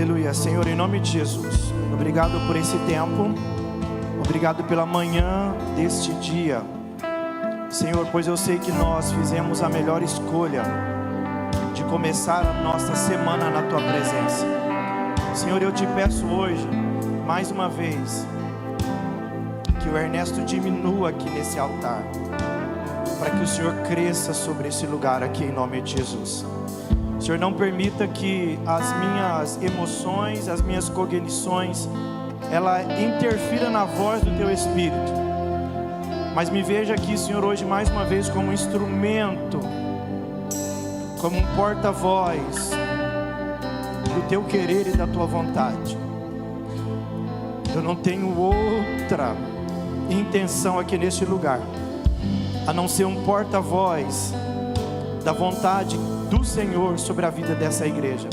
Aleluia. Senhor, em nome de Jesus, obrigado por esse tempo, obrigado pela manhã deste dia, Senhor, pois eu sei que nós fizemos a melhor escolha de começar a nossa semana na Tua presença. Senhor, eu te peço hoje, mais uma vez, que o Ernesto diminua aqui nesse altar, para que o Senhor cresça sobre esse lugar aqui em nome de Jesus. Senhor, não permita que as minhas emoções, as minhas cognições, ela interfira na voz do Teu Espírito, mas me veja aqui, Senhor, hoje mais uma vez como um instrumento, como um porta-voz do Teu querer e da Tua vontade. Eu não tenho outra intenção aqui neste lugar, a não ser um porta-voz da vontade do Senhor sobre a vida dessa igreja.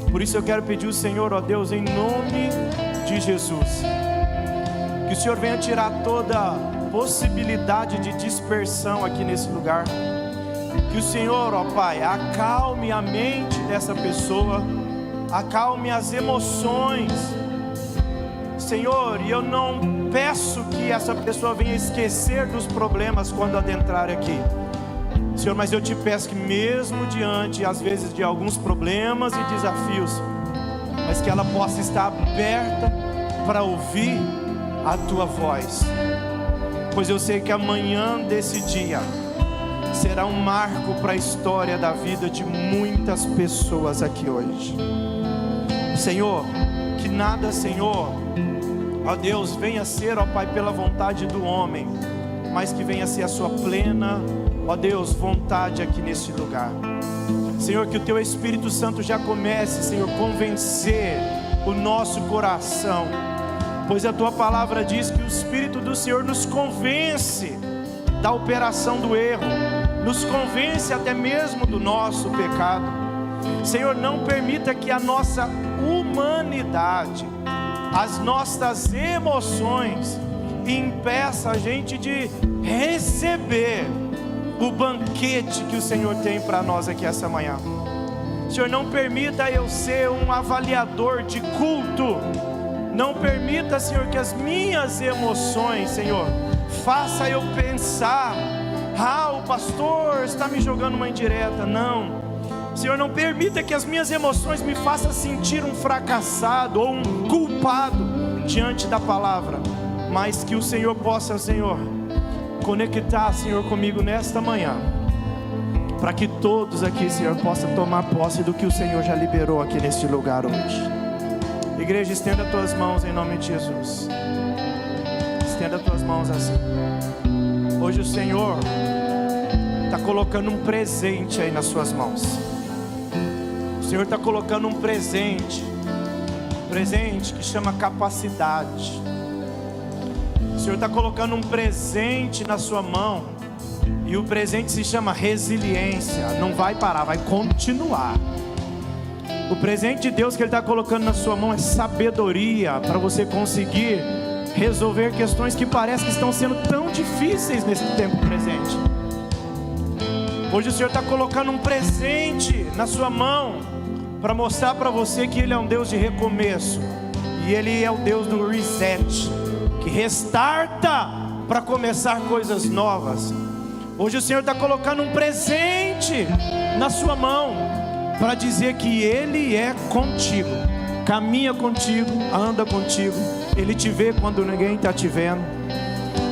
Por isso eu quero pedir ao Senhor, ó Deus, em nome de Jesus, que o Senhor venha tirar toda possibilidade de dispersão aqui nesse lugar. Que o Senhor, ó Pai, acalme a mente dessa pessoa, acalme as emoções, Senhor. E eu não peço que essa pessoa venha esquecer dos problemas quando adentrar aqui, Senhor, mas eu te peço que mesmo diante, às vezes, de alguns problemas e desafios, mas que ela possa estar aberta para ouvir a Tua voz, pois eu sei que amanhã desse dia será um marco para a história da vida de muitas pessoas aqui hoje. Senhor, que nada, Senhor, ó Deus, venha ser, ó Pai, pela vontade do homem, mas que venha ser a Sua plena, ó Deus, vontade aqui neste lugar. Senhor, que o Teu Espírito Santo já comece, Senhor, convencer o nosso coração, pois a Tua palavra diz que o Espírito do Senhor nos convence da operação do erro, nos convence até mesmo do nosso pecado. Senhor, não permita que a nossa humanidade, as nossas emoções, impeça a gente de receber o banquete que o Senhor tem para nós aqui essa manhã. Senhor, não permita eu ser um avaliador de culto. Não permita, Senhor, que as minhas emoções, Senhor, faça eu pensar: o pastor está me jogando uma indireta. Não, Senhor, não permita que as minhas emoções me façam sentir um fracassado ou um culpado diante da palavra, mas que o Senhor possa, Senhor, conectar, Senhor, comigo nesta manhã, para que todos aqui, Senhor, possam tomar posse do que o Senhor já liberou aqui neste lugar hoje. Igreja, estenda as tuas mãos em nome de Jesus. Estenda as tuas mãos assim. Hoje o Senhor está colocando um presente aí nas suas mãos. O Senhor está colocando um presente que chama capacidade. O Senhor está colocando um presente na sua mão, e o presente se chama resiliência. Não vai parar, vai continuar. O presente de Deus que Ele está colocando na sua mão é sabedoria, para você conseguir resolver questões que parecem que estão sendo tão difíceis nesse tempo presente. Hoje o Senhor está colocando um presente na sua mão, para mostrar para você que Ele é um Deus de recomeço, e Ele é o Deus do reset, que restarta para começar coisas novas. Hoje o Senhor está colocando um presente na sua mão, para dizer que Ele é contigo, caminha contigo, anda contigo. Ele te vê quando ninguém está te vendo.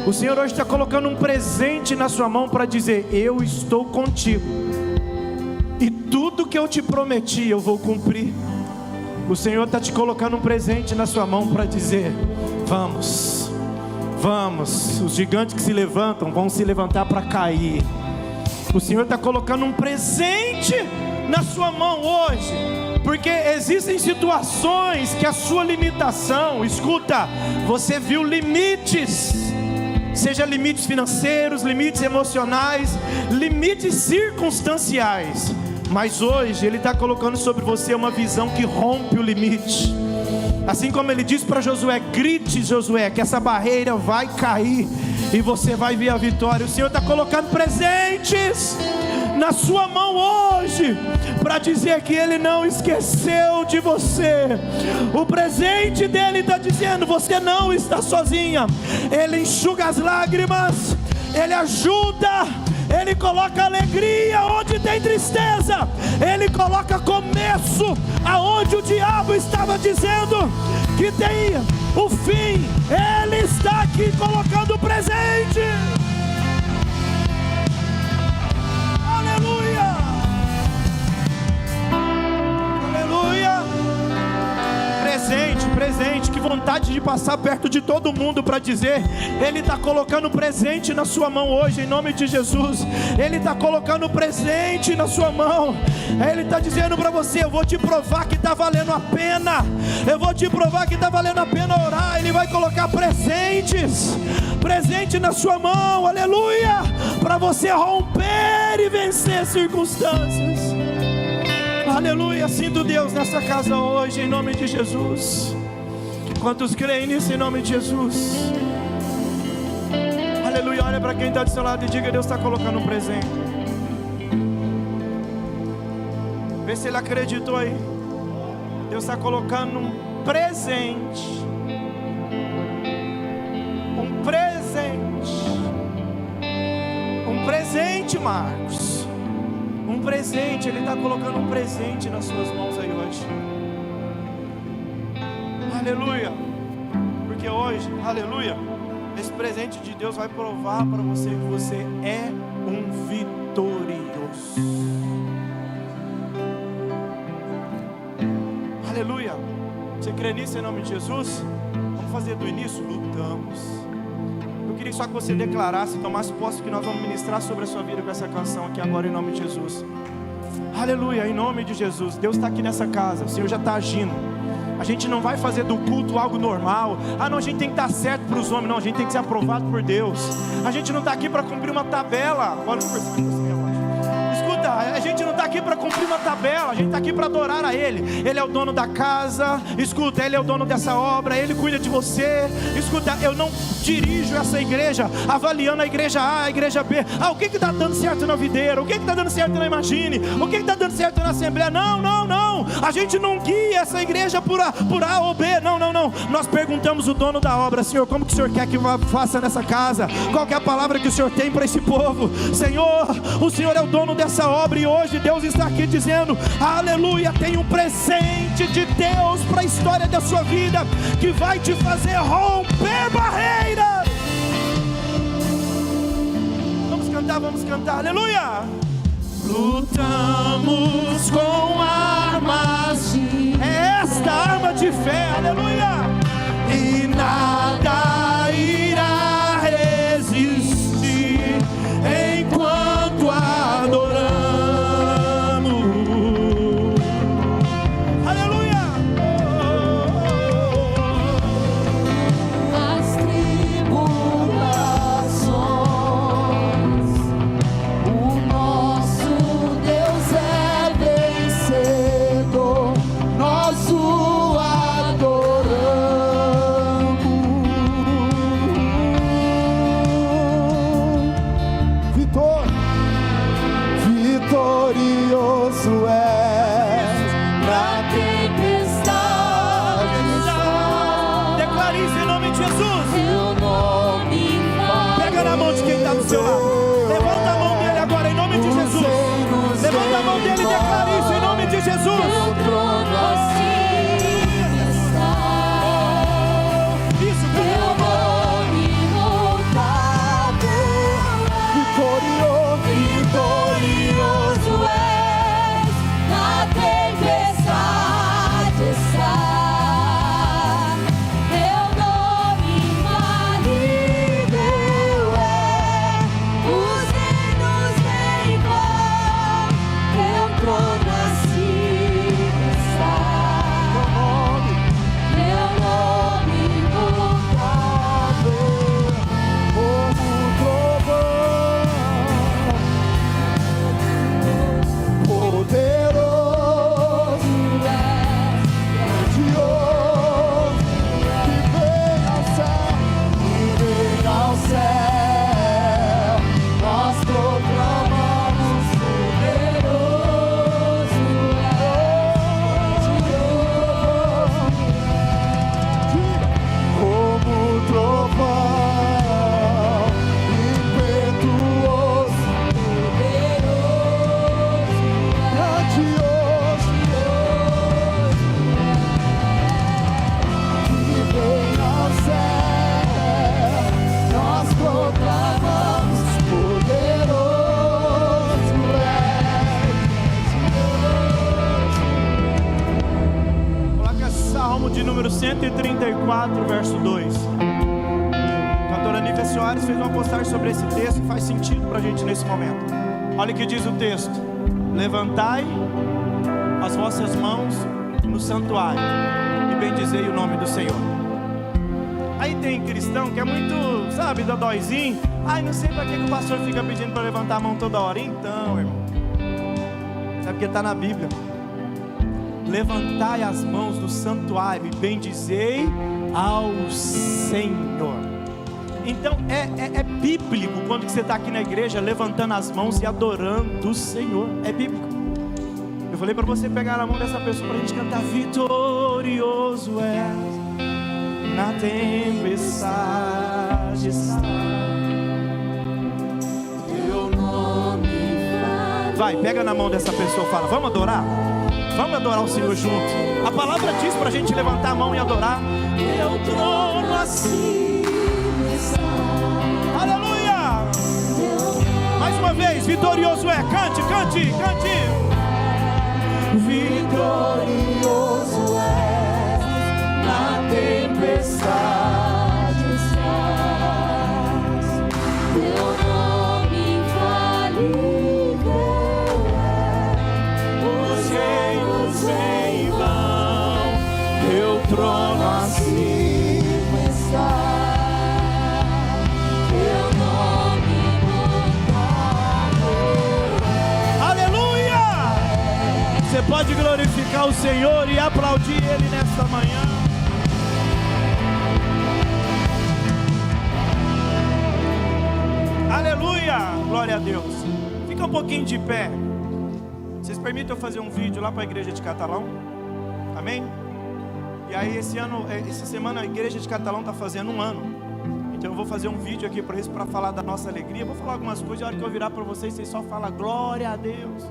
O Senhor hoje está colocando um presente na sua mão para dizer: eu estou contigo, e tudo que eu te prometi eu vou cumprir. O Senhor está te colocando um presente na sua mão para dizer: vamos, vamos. Os gigantes que se levantam vão se levantar para cair. O Senhor está colocando um presente na sua mão hoje, porque existem situações que a sua limitação, escuta, você viu limites, seja limites financeiros, limites emocionais, limites circunstanciais, mas hoje Ele está colocando sobre você uma visão que rompe o limite. Assim como Ele disse para Josué: grite, Josué, que essa barreira vai cair e você vai ver a vitória. O Senhor está colocando presentes na sua mão hoje, para dizer que Ele não esqueceu de você. O presente dele está dizendo: você não está sozinha. Ele enxuga as lágrimas, Ele ajuda, Ele coloca alegria onde tem tristeza, Ele coloca começo aonde o diabo estava dizendo que tem o fim. Ele está aqui colocando o presente. Aleluia, aleluia. Presente, presente. Que vontade de passar perto de todo mundo para dizer: Ele está colocando presente na sua mão hoje, em nome de Jesus. Ele está colocando presente na sua mão. Ele está dizendo para você: eu vou te provar que está valendo a pena. Eu vou te provar que está valendo a pena orar. Ele vai colocar presentes, presente na sua mão, aleluia, para você romper e vencer circunstâncias. Aleluia. Sinto Deus nessa casa hoje, em nome de Jesus. Quantos creem nisso, em nome de Jesus? Aleluia. Olha para quem está do seu lado e diga: Deus está colocando um presente. Vê se ele acreditou aí. Deus está colocando um presente. Um presente. Um presente, Marcos. Um presente. Ele está colocando um presente nas suas mãos aí hoje. Aleluia. Porque hoje, aleluia, esse presente de Deus vai provar para você que você é um vitorioso. Aleluia. Você crê nisso em nome de Jesus? Vamos fazer do início? Lutamos. Eu queria só que você declarasse, tomasse posse, que nós vamos ministrar sobre a sua vida com essa canção aqui agora, em nome de Jesus. Aleluia, em nome de Jesus. Deus está aqui nessa casa, o Senhor já está agindo. A gente não vai fazer do culto algo normal. Ah não, a gente tem que estar certo para os homens. Não, a gente tem que ser aprovado por Deus. A gente não está aqui para cumprir uma tabela. Olha o percebimento. Escuta, a gente não está aqui para cumprir uma tabela. A gente está aqui para adorar a Ele. Ele é o dono da casa. Escuta, Ele é o dono dessa obra. Ele cuida de você. Escuta, eu não dirijo essa igreja avaliando a igreja A, a igreja B. Ah, o que está dando certo na videira? O que está dando certo na Imagine? O que está dando certo na Assembleia? Não, não, não. A gente não guia essa igreja por A ou B. Não, não, não. Nós perguntamos o dono da obra: Senhor, como que o Senhor quer que eu faça nessa casa? Qual que é a palavra que o Senhor tem para esse povo? Senhor, o Senhor é o dono dessa obra. E hoje Deus está aqui dizendo: aleluia, tem um presente de Deus para a história da sua vida, que vai te fazer romper barreiras. Vamos cantar, aleluia. Lutamos com armas, é esta arma de fé, aleluia. E nada irá resistir enquanto adoramos. Aleluia. As tribulações, o nosso Deus é vencedor, nós o adoramos. Vitorioso és pra tempestades. Declare isso em nome de Jesus. Teu nome Pega na mão de quem está do seu lado. Levanta a mão dele agora em nome de Jesus. Levanta a mão dele e declare isso em nome de Jesus. Teu trono assim está. Isso, Teu nome imutável é. Vitorioso és, na tempestade está. Teu nome infalível é, os reinos vêm e vão. Teu trono assim está. Teu nome imutável como trovão, poderoso és, grandioso. Salmo de número 134, verso 2. A cantora Nívia Soares fez uma postagem sobre esse texto que faz sentido para a gente nesse momento. Olha o que diz o texto: levantai as vossas mãos no santuário e bendizei o nome do Senhor. Aí tem cristão que é muito, sabe, dodóizinho. Ai, não sei para que o pastor fica pedindo para levantar a mão toda hora. Então, irmão, sabe porque está na Bíblia: levantai as mãos do santuário e bendizei ao Senhor. Então é bíblico quando você está aqui na igreja levantando as mãos e adorando o Senhor. É bíblico. Eu falei para você pegar na mão dessa pessoa para a gente cantar: vitorioso és na tempestade está teu nome. Vai, pega na mão dessa pessoa e fala: vamos adorar? Vamos adorar o Senhor junto. A palavra diz para a gente levantar a mão e adorar. Teu trono assim está. Aleluia! Mais uma vez, vitorioso é. Cante, cante, cante. Vitorioso é na tempestade estás. Teu nome infalível Os reinos em vão, teu trono acima está. Teu nome imutável. Aleluia! Você pode glorificar o Senhor e aplaudir Ele nesta manhã. Aleluia! Glória a Deus. Fica um pouquinho de pé. Vocês permitem eu fazer um vídeo lá para a igreja de Catalão? Amém? E aí essa semana a igreja de Catalão está fazendo 1 ano. Então eu vou fazer um vídeo aqui para isso, para falar da nossa alegria. Vou falar algumas coisas, a hora que eu virar para vocês, vocês só falam glória a Deus.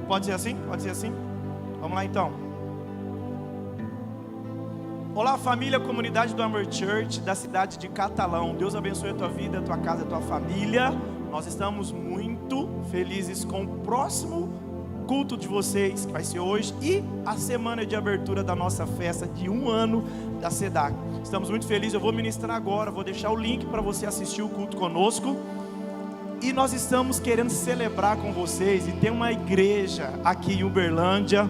Pode ser assim? Pode ser assim? Vamos lá então. Olá família, comunidade do Amor Church da cidade de Catalão. Deus abençoe a tua vida, a tua casa, a tua família. Nós estamos muito felizes com o próximo culto de vocês, que vai ser hoje, e a semana de abertura da nossa festa de 1 ano da SEDAC. Estamos muito felizes. Eu vou ministrar agora, vou deixar o link para você assistir o culto conosco. E nós estamos querendo celebrar com vocês, e tem uma igreja aqui em Uberlândia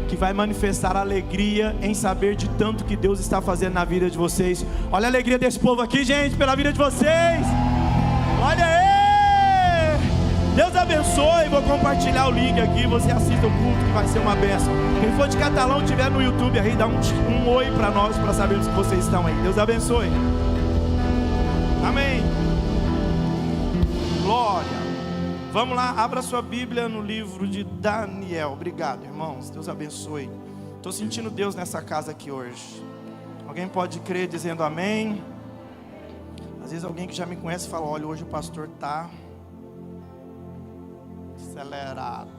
que vai manifestar alegria em saber de tanto que Deus está fazendo na vida de vocês. Olha a alegria desse povo aqui, gente, pela vida de vocês. Olha aí! Deus abençoe. Vou compartilhar o link aqui, você assista o culto que vai ser uma bênção. Quem for de Catalão, tiver no YouTube aí, dá um oi para nós, para sabermos que vocês estão aí. Deus abençoe. Amém. Glória. Vamos lá, abra sua Bíblia no livro de Daniel. Obrigado, irmãos, Deus abençoe. Estou sentindo Deus nessa casa aqui hoje. Alguém pode crer dizendo amém? Às vezes alguém que já me conhece fala: olha, hoje o pastor está acelerado.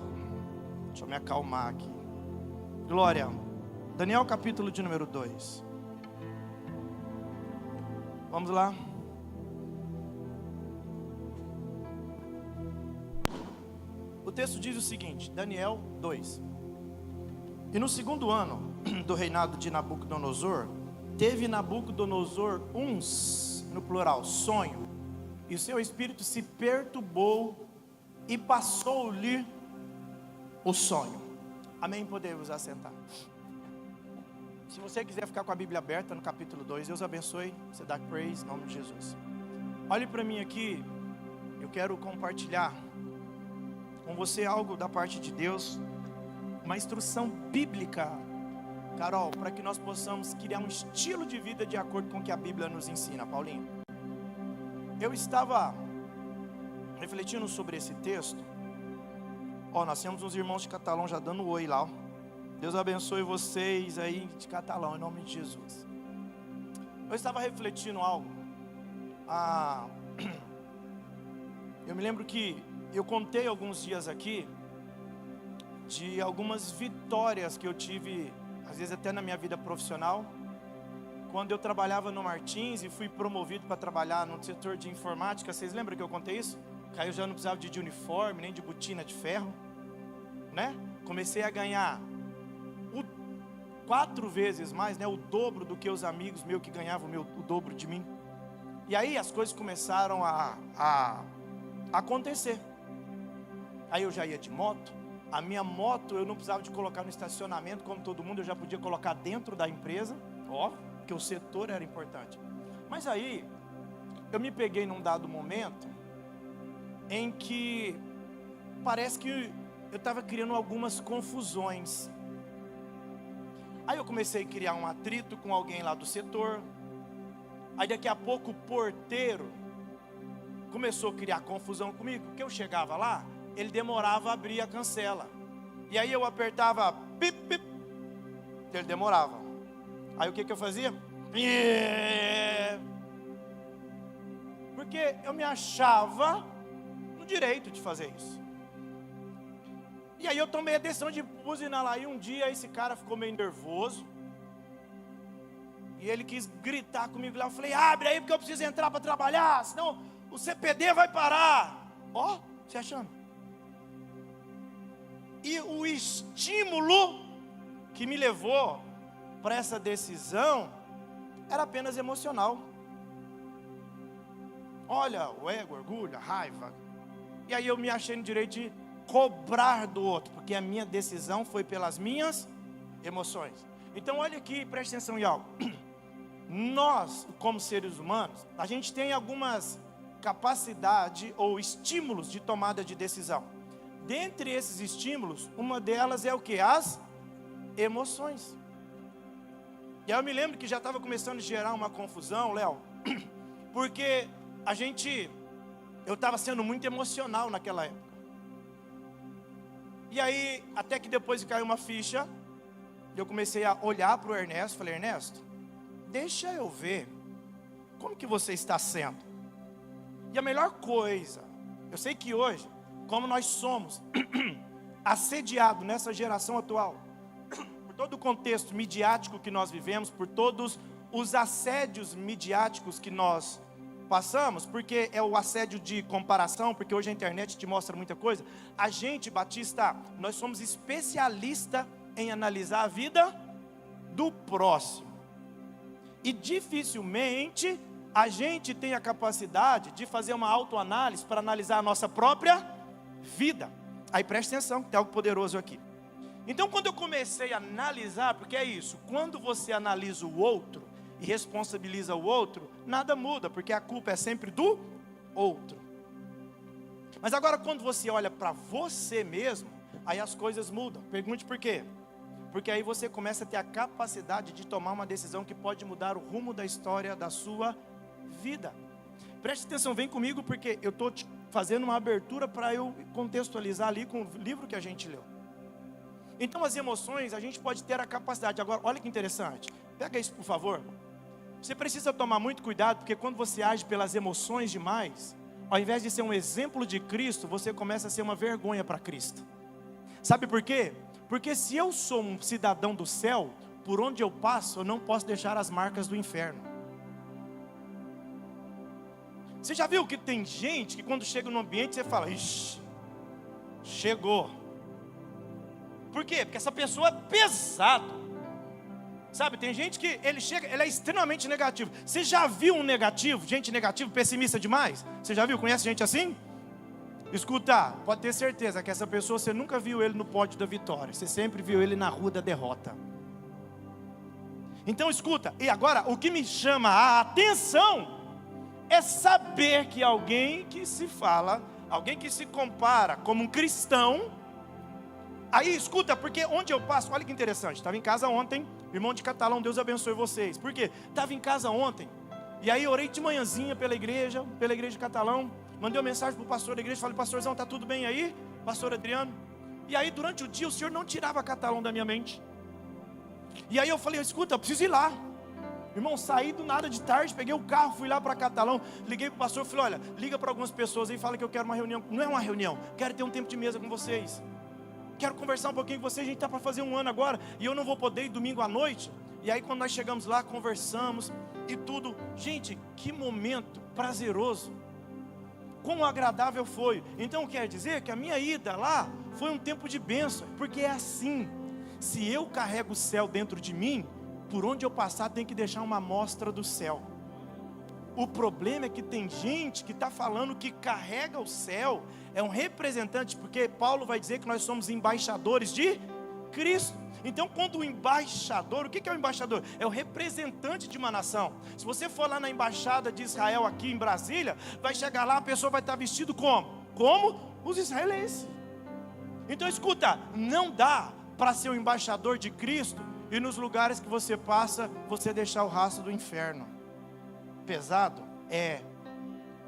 Deixa eu me acalmar aqui. Glória. Daniel capítulo de número 2. Vamos lá. O texto diz o seguinte, Daniel 2. E no 2º ano do reinado de Nabucodonosor, teve Nabucodonosor uns, no plural, sonho, e o seu espírito se perturbou e passou-lhe o sonho. Amém? Podemos assentar. Se você quiser ficar com a Bíblia aberta no capítulo 2, Deus abençoe, você dá praise, em nome de Jesus. Olhe para mim aqui, eu quero compartilhar com você algo da parte de Deus, uma instrução bíblica, Carol, para que nós possamos criar um estilo de vida de acordo com o que a Bíblia nos ensina. Paulinho, eu estava refletindo sobre esse texto. Nós temos uns irmãos de Catalão já dando oi lá. Deus abençoe vocês aí de Catalão, em nome de Jesus. Eu estava refletindo algo. Eu me lembro que eu contei alguns dias aqui de algumas vitórias que eu tive, às vezes até na minha vida profissional, quando eu trabalhava no Martins e fui promovido para trabalhar no setor de informática. Vocês lembram que eu contei isso? Que aí eu já não precisava de uniforme, nem de botina de ferro, né? Comecei a ganhar 4 vezes mais, né, o dobro do que os amigos meus que ganhavam o dobro de mim. E aí as coisas começaram a acontecer. Aí eu já ia de moto. A minha moto eu não precisava de colocar no estacionamento como todo mundo, eu já podia colocar dentro da empresa, ó, porque o setor era importante. Mas aí eu me peguei num dado momento em que parece que eu estava criando algumas confusões. Aí eu comecei a criar um atrito com alguém lá do setor. Aí daqui a pouco o porteiro começou a criar confusão comigo, porque eu chegava lá, ele demorava a abrir a cancela. E aí eu apertava pip, pip, ele demorava. Aí o que eu fazia? Porque eu me achava no direito de fazer isso. E aí eu tomei a decisão de buzinar lá. E um dia esse cara ficou meio nervoso. E ele quis gritar comigo lá. Eu falei, abre aí porque eu preciso entrar para trabalhar, senão o CPD vai parar. Ó, você achando? E o estímulo que me levou para essa decisão era apenas emocional. Olha, o ego, o orgulho, a raiva. E aí eu me achei no direito de cobrar do outro, porque a minha decisão foi pelas minhas emoções. Então olha aqui, preste atenção em algo. Nós, como seres humanos, a gente tem algumas capacidades ou estímulos de tomada de decisão. Dentre esses estímulos, uma delas é o que? As emoções. E aí eu me lembro que já estava começando a gerar uma confusão, Léo, porque eu estava sendo muito emocional naquela época. E aí, até que depois caiu uma ficha, eu comecei a olhar para o Ernesto, falei, Ernesto, deixa eu ver como que você está sendo. E a melhor coisa, eu sei que hoje, como nós somos assediados nessa geração atual, por todo o contexto midiático que nós vivemos, por todos os assédios midiáticos que nós passamos, porque é o assédio de comparação, porque hoje a internet te mostra muita coisa. A gente, Batista, nós somos especialistas em analisar a vida do próximo. E dificilmente a gente tem a capacidade de fazer uma autoanálise para analisar a nossa própria vida. Aí preste atenção, que tem algo poderoso aqui. Então quando eu comecei a analisar, porque é isso, quando você analisa o outro e responsabiliza o outro, nada muda, porque a culpa é sempre do outro. Mas agora quando você olha para você mesmo, aí as coisas mudam. Pergunte por quê? Porque aí você começa a ter a capacidade de tomar uma decisão que pode mudar o rumo da história da sua vida. Preste atenção, vem comigo, porque eu estou te fazendo uma abertura para eu contextualizar ali com o livro que a gente leu. Então as emoções, a gente pode ter a capacidade. Agora, olha que interessante, pega isso por favor. Você precisa tomar muito cuidado, porque quando você age pelas emoções demais, ao invés de ser um exemplo de Cristo, você começa a ser uma vergonha para Cristo. Sabe por quê? Porque se eu sou um cidadão do céu, por onde eu passo, eu não posso deixar as marcas do inferno. Você já viu que tem gente que quando chega no ambiente, você fala, ixi, chegou. Por quê? Porque essa pessoa é pesada. Sabe, tem gente que ele é extremamente negativo. Você já viu um negativo, gente negativa, pessimista demais? Você já viu, conhece gente assim? Escuta, pode ter certeza que essa pessoa, você nunca viu ele no pódio da vitória. Você sempre viu ele na rua da derrota. Então escuta, e agora o que me chama a atenção é saber que alguém que se fala, alguém que se compara como um cristão. Aí escuta, porque onde eu passo, olha que interessante, estava em casa ontem, irmão de Catalão, Deus abençoe vocês. Por quê? Estava em casa ontem, e aí orei de manhãzinha pela igreja de Catalão, mandei uma mensagem para o pastor da igreja, falei, pastorzão, está tudo bem aí? Pastor Adriano. E aí durante o dia o Senhor não tirava Catalão da minha mente. E aí eu falei, escuta, eu preciso ir lá. Irmão, saí do nada de tarde, peguei o carro, fui lá para Catalão, liguei para o pastor, falei, olha, liga para algumas pessoas aí, fala que eu quero uma reunião. Não é uma reunião, quero ter um tempo de mesa com vocês. Quero conversar um pouquinho com vocês, a gente está para fazer 1 ano agora, e eu não vou poder ir domingo à noite. E aí quando nós chegamos lá, conversamos e tudo. Gente, que momento prazeroso. Quão agradável foi. Então quer dizer que a minha ida lá foi um tempo de bênção, porque é assim. Se eu carrego o céu dentro de mim, por onde eu passar tem que deixar uma amostra do céu. O problema é que tem gente que está falando que carrega o céu, é um representante, porque Paulo vai dizer que nós somos embaixadores de Cristo. Então, quando o embaixador, o que é o embaixador? É o representante de uma nação. Se você for lá na embaixada de Israel aqui em Brasília, vai chegar lá, a pessoa vai estar vestido como? Como os israelenses. Então escuta, não dá para ser o embaixador de Cristo e nos lugares que você passa, você deixar o rastro do inferno. Pesado? É.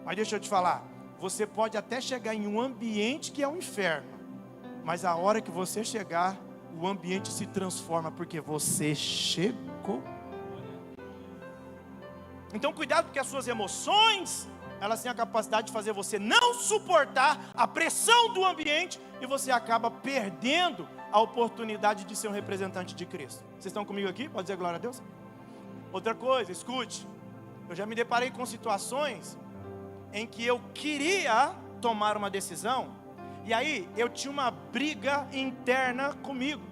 Mas deixa eu te falar, você pode até chegar em um ambiente que é um inferno, mas a hora que você chegar, o ambiente se transforma, porque você chegou. Então cuidado, porque as suas emoções, elas têm a capacidade de fazer você não suportar a pressão do ambiente, e você acaba perdendo a oportunidade de ser um representante de Cristo. Vocês estão comigo aqui? Pode dizer glória a Deus? Outra coisa, escute, eu já me deparei com situações em que eu queria tomar uma decisão, e aí eu tinha uma briga interna comigo,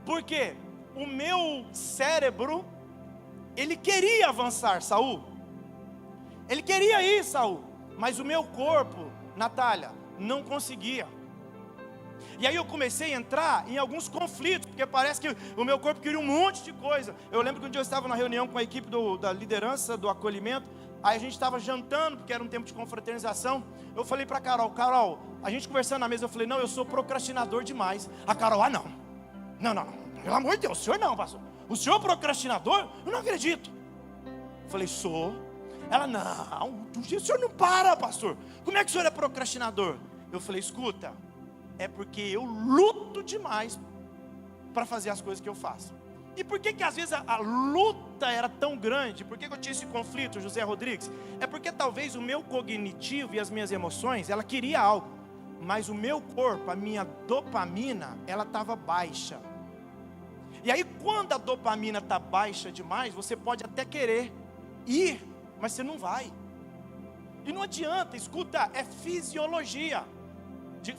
porque o meu cérebro, ele queria avançar, Saul, ele queria ir, Saul, mas o meu corpo, Natália, não conseguia. E aí eu comecei a entrar em alguns conflitos, porque parece que o meu corpo queria um monte de coisa. Eu lembro que um dia eu estava na reunião com a equipe da liderança, do acolhimento. Aí a gente estava jantando, porque era um tempo de confraternização. Eu falei para Carol, a gente conversando na mesa, eu falei, não, eu sou procrastinador demais. A Carol, não, pelo amor de Deus, o senhor não, pastor. O senhor é procrastinador? Eu não acredito. Eu falei, sou. Ela, não, o senhor não para, pastor. Como é que o senhor é procrastinador? Eu falei, escuta, é porque eu luto demais para fazer as coisas que eu faço. E por que às vezes a luta era tão grande? Por que eu tinha esse conflito, José Rodrigues? É porque talvez o meu cognitivo e as minhas emoções, ela queria algo, mas o meu corpo, a minha dopamina, ela estava baixa. E aí quando a dopamina está baixa demais, você pode até querer ir, mas você não vai. E não adianta, escuta, é fisiologia.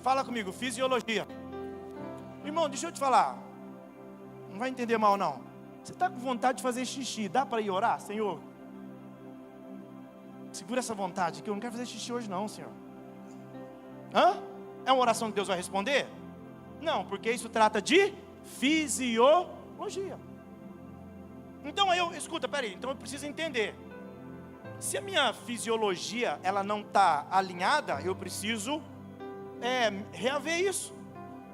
Fala comigo, fisiologia. Irmão, deixa eu te falar, não vai entender mal não. Você está com vontade de fazer xixi, dá para ir orar? Senhor, segura essa vontade, que eu não quero fazer xixi hoje não, Senhor. É uma oração que Deus vai responder? Não, porque isso trata de fisiologia. Então escuta, peraí, então eu preciso entender. Se a minha fisiologia, ela não está alinhada, eu preciso reaver isso.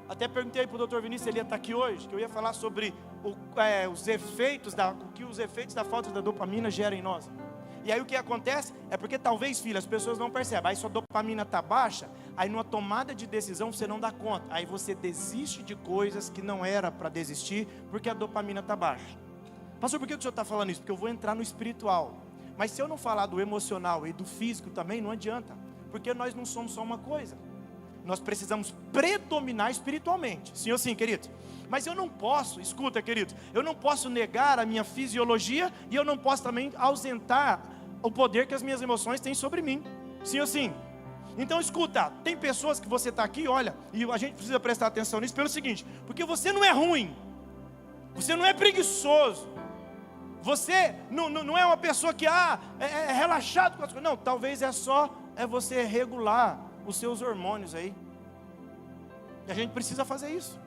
Até perguntei para o Dr. Vinícius, ele ia estar aqui hoje, que eu ia falar sobre os efeitos da falta da dopamina geram em nós. E aí o que acontece é porque talvez, filho, as pessoas não percebem. Aí sua dopamina está baixa, aí numa tomada de decisão você não dá conta. Aí você desiste de coisas que não era para desistir, porque a dopamina está baixa. Pastor, por que o senhor está falando isso? Porque eu vou entrar no espiritual. Mas se eu não falar do emocional e do físico também, não adianta. Porque nós não somos só uma coisa. Nós precisamos predominar espiritualmente. Sim ou sim, querido? Mas eu não posso, escuta, querido, eu não posso negar a minha fisiologia e eu não posso também ausentar o poder que as minhas emoções têm sobre mim. Sim ou sim? Então escuta, tem pessoas que você está aqui, olha, e a gente precisa prestar atenção nisso pelo seguinte, porque você não é ruim, você não é preguiçoso, você não é uma pessoa que é relaxado com as coisas. Não, talvez é você regular os seus hormônios aí. E a gente precisa fazer isso.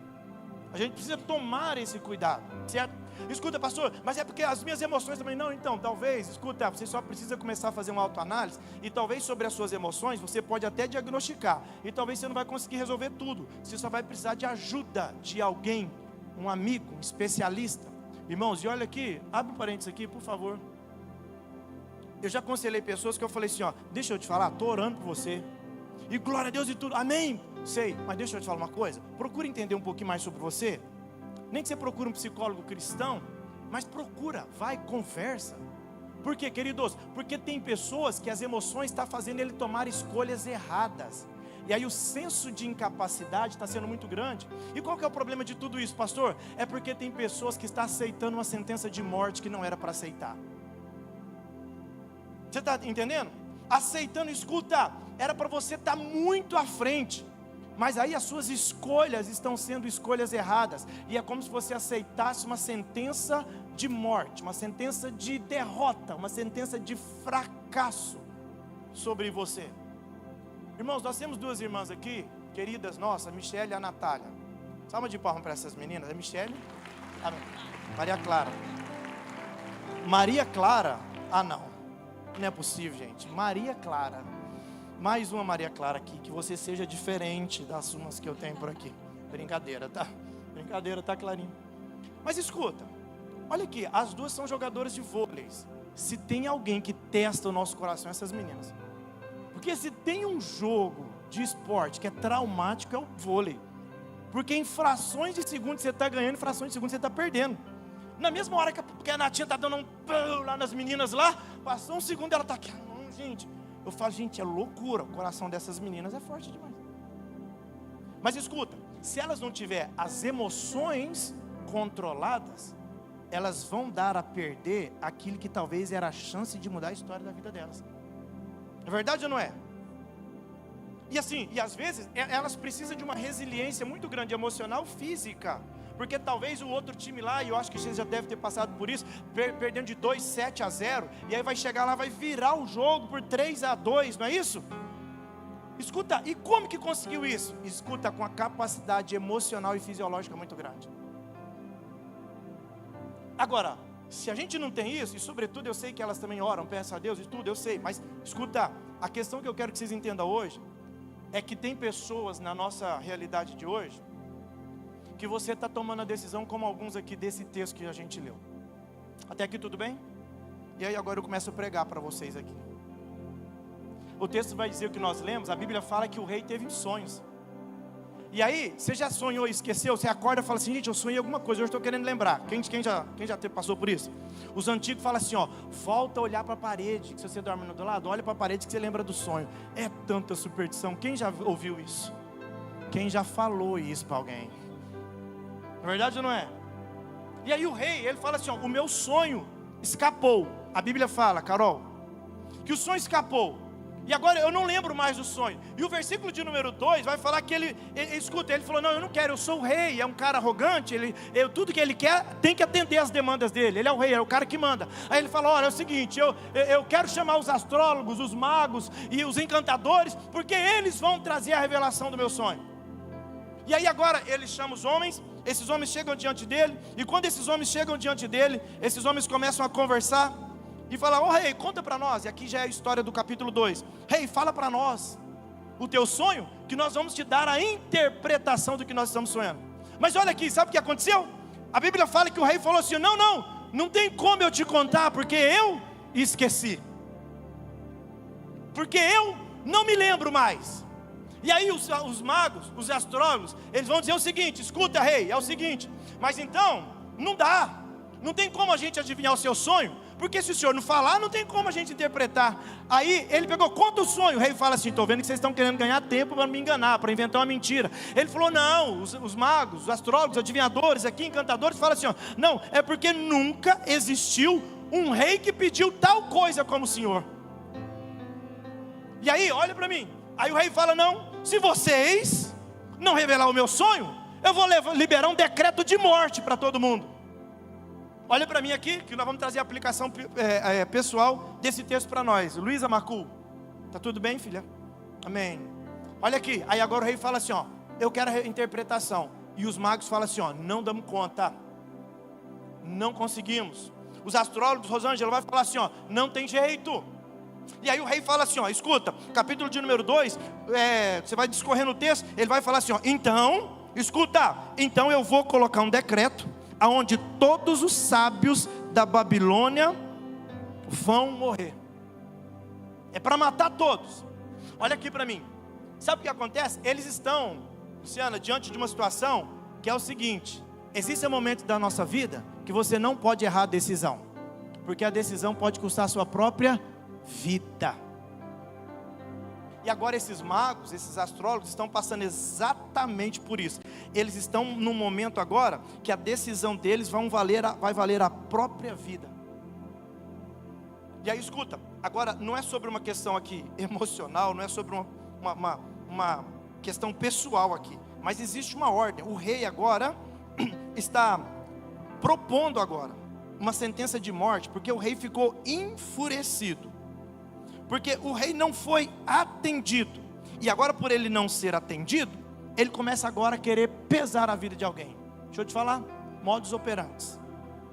A gente precisa tomar esse cuidado, certo? Escuta, pastor, mas é porque as minhas emoções também não. Então, talvez, escuta, você só precisa começar a fazer uma autoanálise. E talvez sobre as suas emoções você pode até diagnosticar. E talvez você não vai conseguir resolver tudo. Você só vai precisar de ajuda de alguém, um amigo, um especialista. Irmãos, e olha aqui, abre um parênteses aqui, por favor. Eu já aconselhei pessoas que eu falei assim, deixa eu te falar, estou orando por você. E glória a Deus e tudo, amém. Sei, mas deixa eu te falar uma coisa. Procura entender um pouquinho mais sobre você. Nem que você procure um psicólogo cristão, mas procura, vai, conversa. Por quê, queridos? Porque tem pessoas que as emoções estão fazendo ele tomar escolhas erradas. E aí o senso de incapacidade está sendo muito grande. E qual que é o problema de tudo isso, pastor? É porque tem pessoas que estão aceitando uma sentença de morte que não era para aceitar. Você está entendendo? Aceitando, escuta, era para você estar muito à frente, Mas aí as suas escolhas estão sendo escolhas erradas. E é como se você aceitasse uma sentença de morte, uma sentença de derrota, uma sentença de fracasso sobre você. Irmãos, nós temos duas irmãs aqui, queridas nossas, a Michele e a Natália. Salva de palmas para essas meninas. A Michele, a Maria Clara. Maria Clara, não é possível, gente. Maria Clara, mais uma Maria Clara aqui, que você seja diferente das umas que eu tenho por aqui. Brincadeira, tá? Brincadeira, tá, Clarinho? Mas escuta, olha aqui, as duas são jogadoras de vôlei. Se tem alguém que testa o nosso coração, essas meninas. Porque se tem um jogo de esporte que é traumático, é o vôlei. Porque em frações de segundo você está ganhando, em frações de segundo você está perdendo. Na mesma hora que a Natinha está dando um pão lá nas meninas lá, passou um segundo, ela está aqui. Gente, eu falo, gente, é loucura. O coração dessas meninas é forte demais. Mas escuta, se elas não tiverem as emoções controladas, elas vão dar a perder aquilo que talvez era a chance de mudar a história da vida delas. É verdade ou não é? E assim, e às vezes elas precisam de uma resiliência muito grande, emocional, física. Porque talvez o outro time lá, e eu acho que você já deve ter passado por isso, perdendo de 2-7-0, e aí vai chegar lá, vai virar o jogo por 3-2, não é isso? Escuta, e como que conseguiu isso? Escuta, com a capacidade emocional e fisiológica muito grande. Agora, se a gente não tem isso, e sobretudo eu sei que elas também oram, peçam a Deus e tudo, eu sei, mas escuta, a questão que eu quero que vocês entendam hoje, é que tem pessoas na nossa realidade de hoje, que você está tomando a decisão como alguns aqui desse texto que a gente leu. Até aqui tudo bem? E aí agora eu começo a pregar para vocês aqui. O texto vai dizer o que nós lemos, a Bíblia fala que o rei teve sonhos. E aí, você já sonhou e esqueceu? Você acorda e fala assim, gente, eu sonhei alguma coisa, eu estou querendo lembrar. Quem já passou por isso? Os antigos falam assim, ó, volta a olhar para a parede, que se você dorme do lado, olha para a parede que você lembra do sonho. É tanta superstição. Quem já ouviu isso? Quem já falou isso para alguém? Na verdade ou não é? E aí o rei, ele fala assim, ó, o meu sonho escapou. A Bíblia fala, Carol, que o sonho escapou. E agora eu não lembro mais do sonho. E o versículo de número 2 vai falar que ele escuta, ele falou, não, eu não quero, eu sou o rei. É um cara arrogante, tudo que ele quer tem que atender as demandas dele. Ele é o rei, é o cara que manda. Aí ele fala, olha, é o seguinte, eu quero chamar os astrólogos, os magos e os encantadores, porque eles vão trazer a revelação do meu sonho. E aí agora ele chama os homens, esses homens chegam diante dele, e quando esses homens chegam diante dele, esses homens começam a conversar, e falam, rei, conta para nós, e aqui já é a história do capítulo 2, rei, fala para nós o teu sonho, que nós vamos te dar a interpretação do que nós estamos sonhando. Mas olha aqui, sabe o que aconteceu? A Bíblia fala que o rei falou assim, não tem como eu te contar, porque eu esqueci, porque eu não me lembro mais. E aí os magos, os astrólogos, eles vão dizer o seguinte, escuta rei, é o seguinte, mas então, não tem como a gente adivinhar o seu sonho, porque se o senhor não falar, não tem como a gente interpretar. Aí ele pegou, conta o sonho, o rei fala assim, estou vendo que vocês estão querendo ganhar tempo para me enganar, para inventar uma mentira. Ele falou, não, os magos, os astrólogos, adivinhadores aqui, encantadores, falam assim, não, é porque nunca existiu um rei que pediu tal coisa como o senhor. E aí, olha para mim, aí o rei fala, não, se vocês não revelar o meu sonho, eu vou liberar um decreto de morte para todo mundo. Olha para mim aqui, que nós vamos trazer a aplicação pessoal desse texto para nós. Luísa Macu, tá tudo bem, filha? Amém. Olha aqui, aí agora o rei fala assim, eu quero a interpretação. E os magos falam assim, não damos conta, não conseguimos. Os astrólogos, Rosângela, vai falar assim, não tem jeito. E aí o rei fala assim, escuta, capítulo de número 2, você vai discorrer no texto, ele vai falar assim, então, escuta, então eu vou colocar um decreto, aonde todos os sábios da Babilônia vão morrer. É para matar todos. Olha aqui para mim, sabe o que acontece? Eles estão, Luciana, diante de uma situação, que é o seguinte, existe um momento da nossa vida, que você não pode errar a decisão, porque a decisão pode custar a sua própria vida. E agora esses magos, esses astrólogos estão passando exatamente por isso. Eles estão num momento agora que a decisão deles vai valer a própria vida. E aí escuta, agora não é sobre uma questão aqui emocional, não é sobre questão pessoal aqui, mas existe uma ordem. O rei agora está propondo agora uma sentença de morte, porque o rei ficou enfurecido, porque o rei não foi atendido, e agora por ele não ser atendido, ele começa agora a querer pesar a vida de alguém. Deixa eu te falar, modus operantes.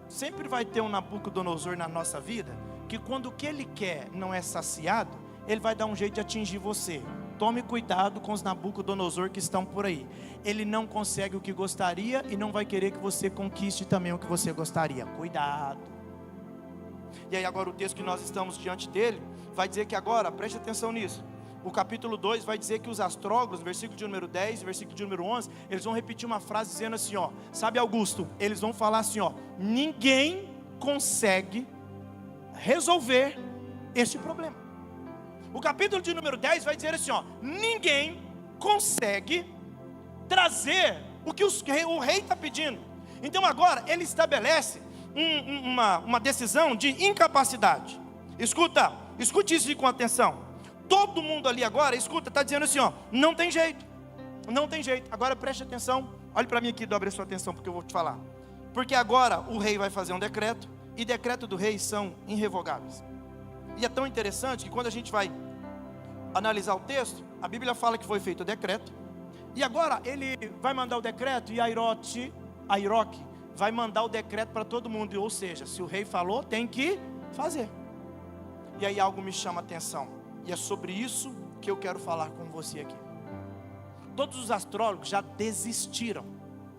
Sempre vai ter um Nabucodonosor na nossa vida, que quando o que ele quer não é saciado, ele vai dar um jeito de atingir você. Tome cuidado com os Nabucodonosor que estão por aí. Ele não consegue o que gostaria e não vai querer que você conquiste também o que você gostaria. Cuidado. E aí agora o texto que nós estamos diante dele, vai dizer que agora, preste atenção nisso. O capítulo 2 vai dizer que os astróglofos, versículo de número 10, versículo de número 11, eles vão repetir uma frase dizendo assim, ó, sabe Augusto, eles vão falar assim, ó, ninguém consegue resolver este problema. O capítulo de número 10 vai dizer assim, ó, ninguém consegue trazer o que o rei está pedindo. Então agora ele estabelece uma decisão de incapacidade. Escute isso com atenção. Todo mundo ali agora, escuta, está dizendo assim, ó, não tem jeito, não tem jeito. Agora preste atenção, olhe para mim aqui, dobre a sua atenção, porque eu vou te falar. Porque agora o rei vai fazer um decreto, e decreto do rei são irrevogáveis. E é tão interessante que quando a gente vai analisar o texto, a Bíblia fala que foi feito o decreto, e agora ele vai mandar o decreto, e Airoque vai mandar o decreto para todo mundo, ou seja, se o rei falou, tem que fazer. E aí algo me chama a atenção. E é sobre isso que eu quero falar com você aqui. Todos os astrólogos já desistiram.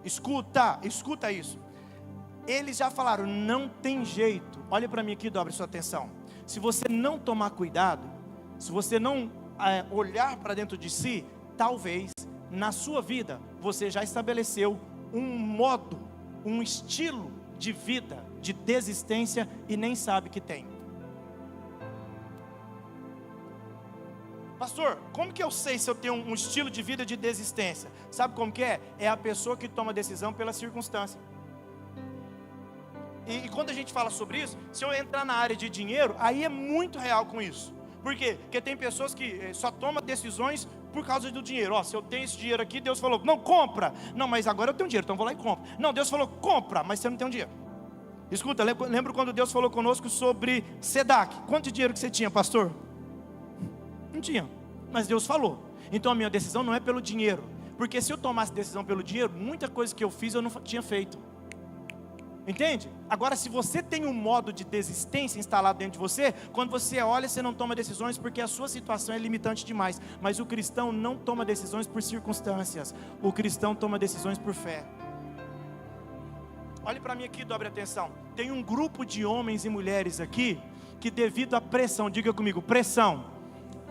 Escuta isso. Eles já falaram, não tem jeito. Olha para mim aqui, dobre sua atenção. Se você não tomar cuidado, se você não olhar para dentro de si, talvez na sua vida você já estabeleceu um modo, um estilo de vida, de desistência e nem sabe que tem. Pastor, como que eu sei se eu tenho um estilo de vida de desistência? Sabe como que é? É a pessoa que toma decisão pela circunstância. E quando a gente fala sobre isso, se eu entrar na área de dinheiro, aí é muito real com isso. Por quê? Porque tem pessoas que só tomam decisões por causa do dinheiro. Ó, se eu tenho esse dinheiro aqui, Deus falou, não, compra. Não, mas agora eu tenho dinheiro, então eu vou lá e compro. Não, Deus falou, compra, mas você não tem um dinheiro. Escuta, lembro quando Deus falou conosco sobre SEDAC. Quanto dinheiro que você tinha, pastor? Não tinha, mas Deus falou. Então a minha decisão não é pelo dinheiro, porque se eu tomasse decisão pelo dinheiro, muita coisa que eu fiz eu não tinha feito. Entende? Agora, se você tem um modo de desistência instalado dentro de você, quando você olha, você não toma decisões porque a sua situação é limitante demais. Mas o cristão não toma decisões por circunstâncias, o cristão toma decisões por fé. Olhe para mim aqui, dobre atenção. Tem um grupo de homens e mulheres aqui que devido à pressão, diga comigo, pressão.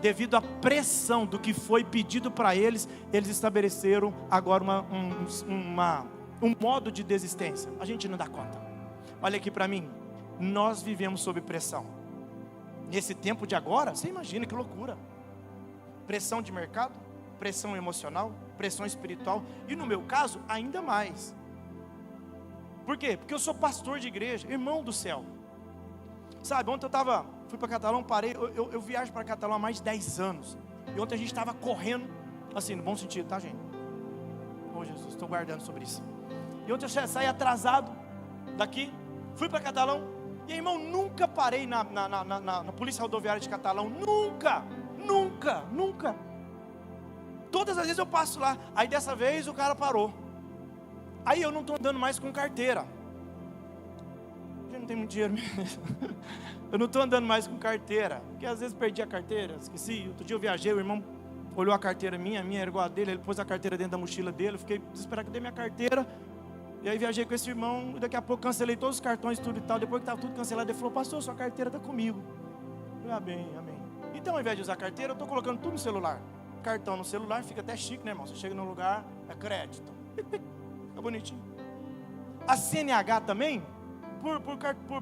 Devido à pressão do que foi pedido para eles, eles estabeleceram agora um modo de desistência. A gente não dá conta. Olha aqui para mim, nós vivemos sob pressão. Nesse tempo de agora, você imagina que loucura. Pressão de mercado, pressão emocional, pressão espiritual, e no meu caso, ainda mais. Por quê? Porque eu sou pastor de igreja, irmão do céu. Sabe, ontem fui para Catalão, parei, eu viajo para Catalão há mais de 10 anos. E ontem a gente estava correndo, assim, no bom sentido, tá, gente? Oh, Jesus, estou guardando sobre isso. E ontem eu saí atrasado daqui, fui para Catalão. E, irmão, nunca parei na polícia rodoviária de Catalão. Nunca. Todas as vezes eu passo lá. Aí dessa vez o cara parou. Aí eu não estou andando mais com carteira. Eu não tenho muito dinheiro mesmo. Eu não estou andando mais com carteira, porque às vezes perdi a carteira, esqueci. Outro dia eu viajei, o irmão olhou a carteira minha era igual a dele, ele pôs a carteira dentro da mochila dele, eu fiquei desesperado que dei minha carteira. E aí viajei com esse irmão, e daqui a pouco cancelei todos os cartões, tudo e tal. Depois que estava tudo cancelado, ele falou, pastor, sua carteira está comigo. Eu falei, amém. Então ao invés de usar carteira, eu estou colocando tudo no celular. Cartão no celular, fica até chique, né, irmão? Você chega no lugar, é crédito. Fica bonitinho. A CNH também,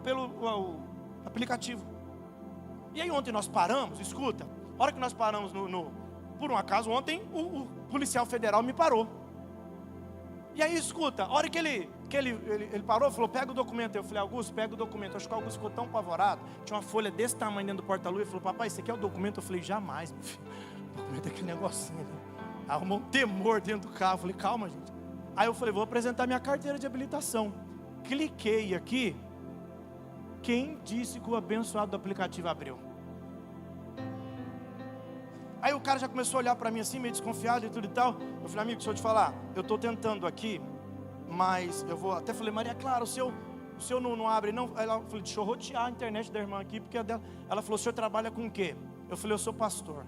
pelo aplicativo. E aí ontem nós paramos, escuta, a hora que nós paramos por um acaso, ontem o policial federal me parou. E aí escuta, a hora que ele parou, falou, pega o documento. Eu falei, Augusto, pega o documento. Acho que o Augusto ficou tão apavorado, tinha uma folha desse tamanho dentro do porta-luvas. Ele falou, papai, esse aqui é o documento? Eu falei, jamais, meu filho, o documento é aquele negocinho ali. Arrumou um temor dentro do carro. Falei, calma, gente. Aí eu falei, vou apresentar minha carteira de habilitação. Cliquei aqui. Quem disse que o abençoado do aplicativo abriu? Aí o cara já começou a olhar para mim assim, meio desconfiado e tudo e tal. Eu falei, amigo, deixa eu te falar, eu estou tentando aqui, mas eu vou... Até falei, Maria Clara, o seu não abre não? Aí ela falou, deixa eu rotear a internet da irmã aqui, porque ela falou, o senhor trabalha com o quê? Eu falei, eu sou pastor.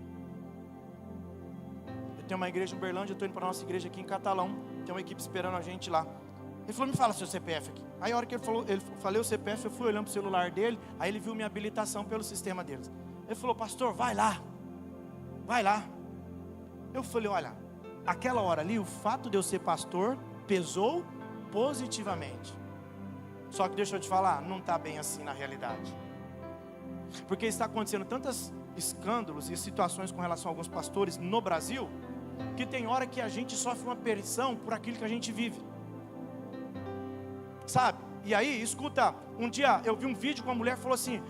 Eu tenho uma igreja em Uberlândia, eu estou indo para a nossa igreja aqui em Catalão. Tem uma equipe esperando a gente lá. Ele falou, me fala seu CPF aqui. Aí a hora que ele falou o CPF, eu fui olhando para o celular dele, aí ele viu minha habilitação pelo sistema deles. Ele falou, pastor, vai lá. Vai lá. Eu falei, olha, aquela hora ali, o fato de eu ser pastor pesou positivamente. Só que deixa eu te falar, não está bem assim na realidade. Porque está acontecendo tantos escândalos e situações com relação a alguns pastores no Brasil, que tem hora que a gente sofre uma pressão por aquilo que a gente vive. Sabe? E aí, escuta, um dia eu vi um vídeo com uma mulher que falou assim,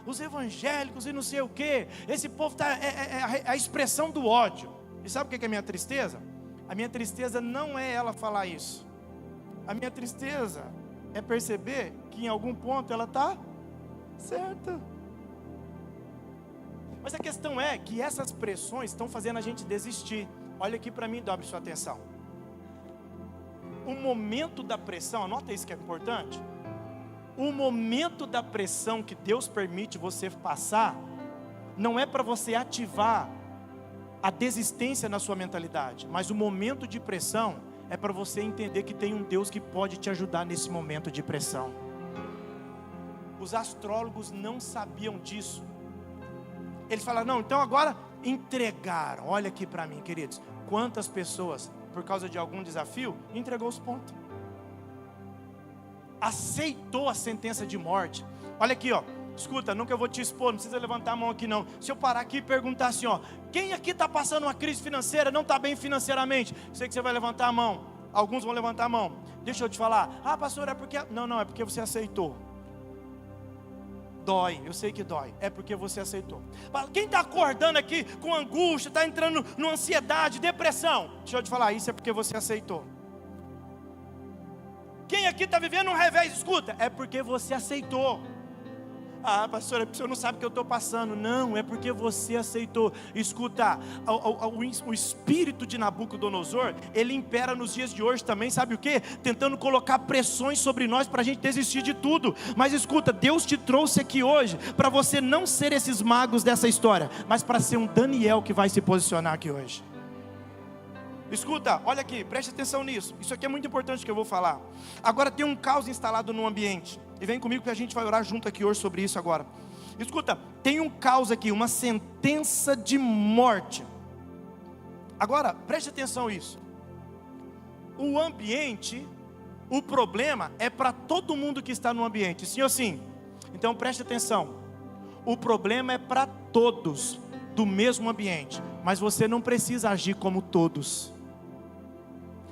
os evangélicos e não sei o que, esse povo é a expressão do ódio. E sabe o que é a minha tristeza? A minha tristeza não é ela falar isso. A minha tristeza é perceber que em algum ponto ela está certa. Mas a questão é que essas pressões estão fazendo a gente desistir. Olha aqui para mim, dobre sua atenção. O momento da pressão, anota isso que é importante. O momento da pressão que Deus permite você passar, não é para você ativar a desistência na sua mentalidade, mas o momento de pressão é para você entender que tem um Deus que pode te ajudar nesse momento de pressão. Os astrólogos não sabiam disso. Eles falaram, não, então agora entregaram. Olha aqui para mim, queridos, quantas pessoas, por causa de algum desafio, entregou os pontos, aceitou a sentença de morte. Olha aqui, ó, escuta, nunca eu vou te expor, não precisa levantar a mão aqui não. Se eu parar aqui e perguntar assim, ó, quem aqui está passando uma crise financeira, não está bem financeiramente? Sei que você vai levantar a mão, alguns vão levantar a mão. Deixa eu te falar, pastor, é porque... Não, é porque você aceitou. Dói, eu sei que dói, é porque você aceitou. Quem está acordando aqui com angústia, está entrando numa ansiedade, depressão, deixa eu te falar, isso é porque você aceitou. Quem aqui está vivendo um revés, escuta, é porque você aceitou. Pastor, é porque o senhor não sabe o que eu estou passando. Não, é porque você aceitou. Escuta, o espírito de Nabucodonosor, ele impera nos dias de hoje também, sabe o que? Tentando colocar pressões sobre nós para a gente desistir de tudo. Mas escuta, Deus te trouxe aqui hoje para você não ser esses magos dessa história, mas para ser um Daniel que vai se posicionar aqui hoje. Escuta, olha aqui, preste atenção nisso. Isso aqui é muito importante que eu vou falar. Agora tem um caos instalado no ambiente. E vem comigo que a gente vai orar junto aqui hoje sobre isso agora. Escuta, tem um caos aqui, uma sentença de morte. Agora, preste atenção nisso. O ambiente, o problema é para todo mundo que está no ambiente. Sim ou sim? Então preste atenção. O problema é para todos do mesmo ambiente. Mas você não precisa agir como todos.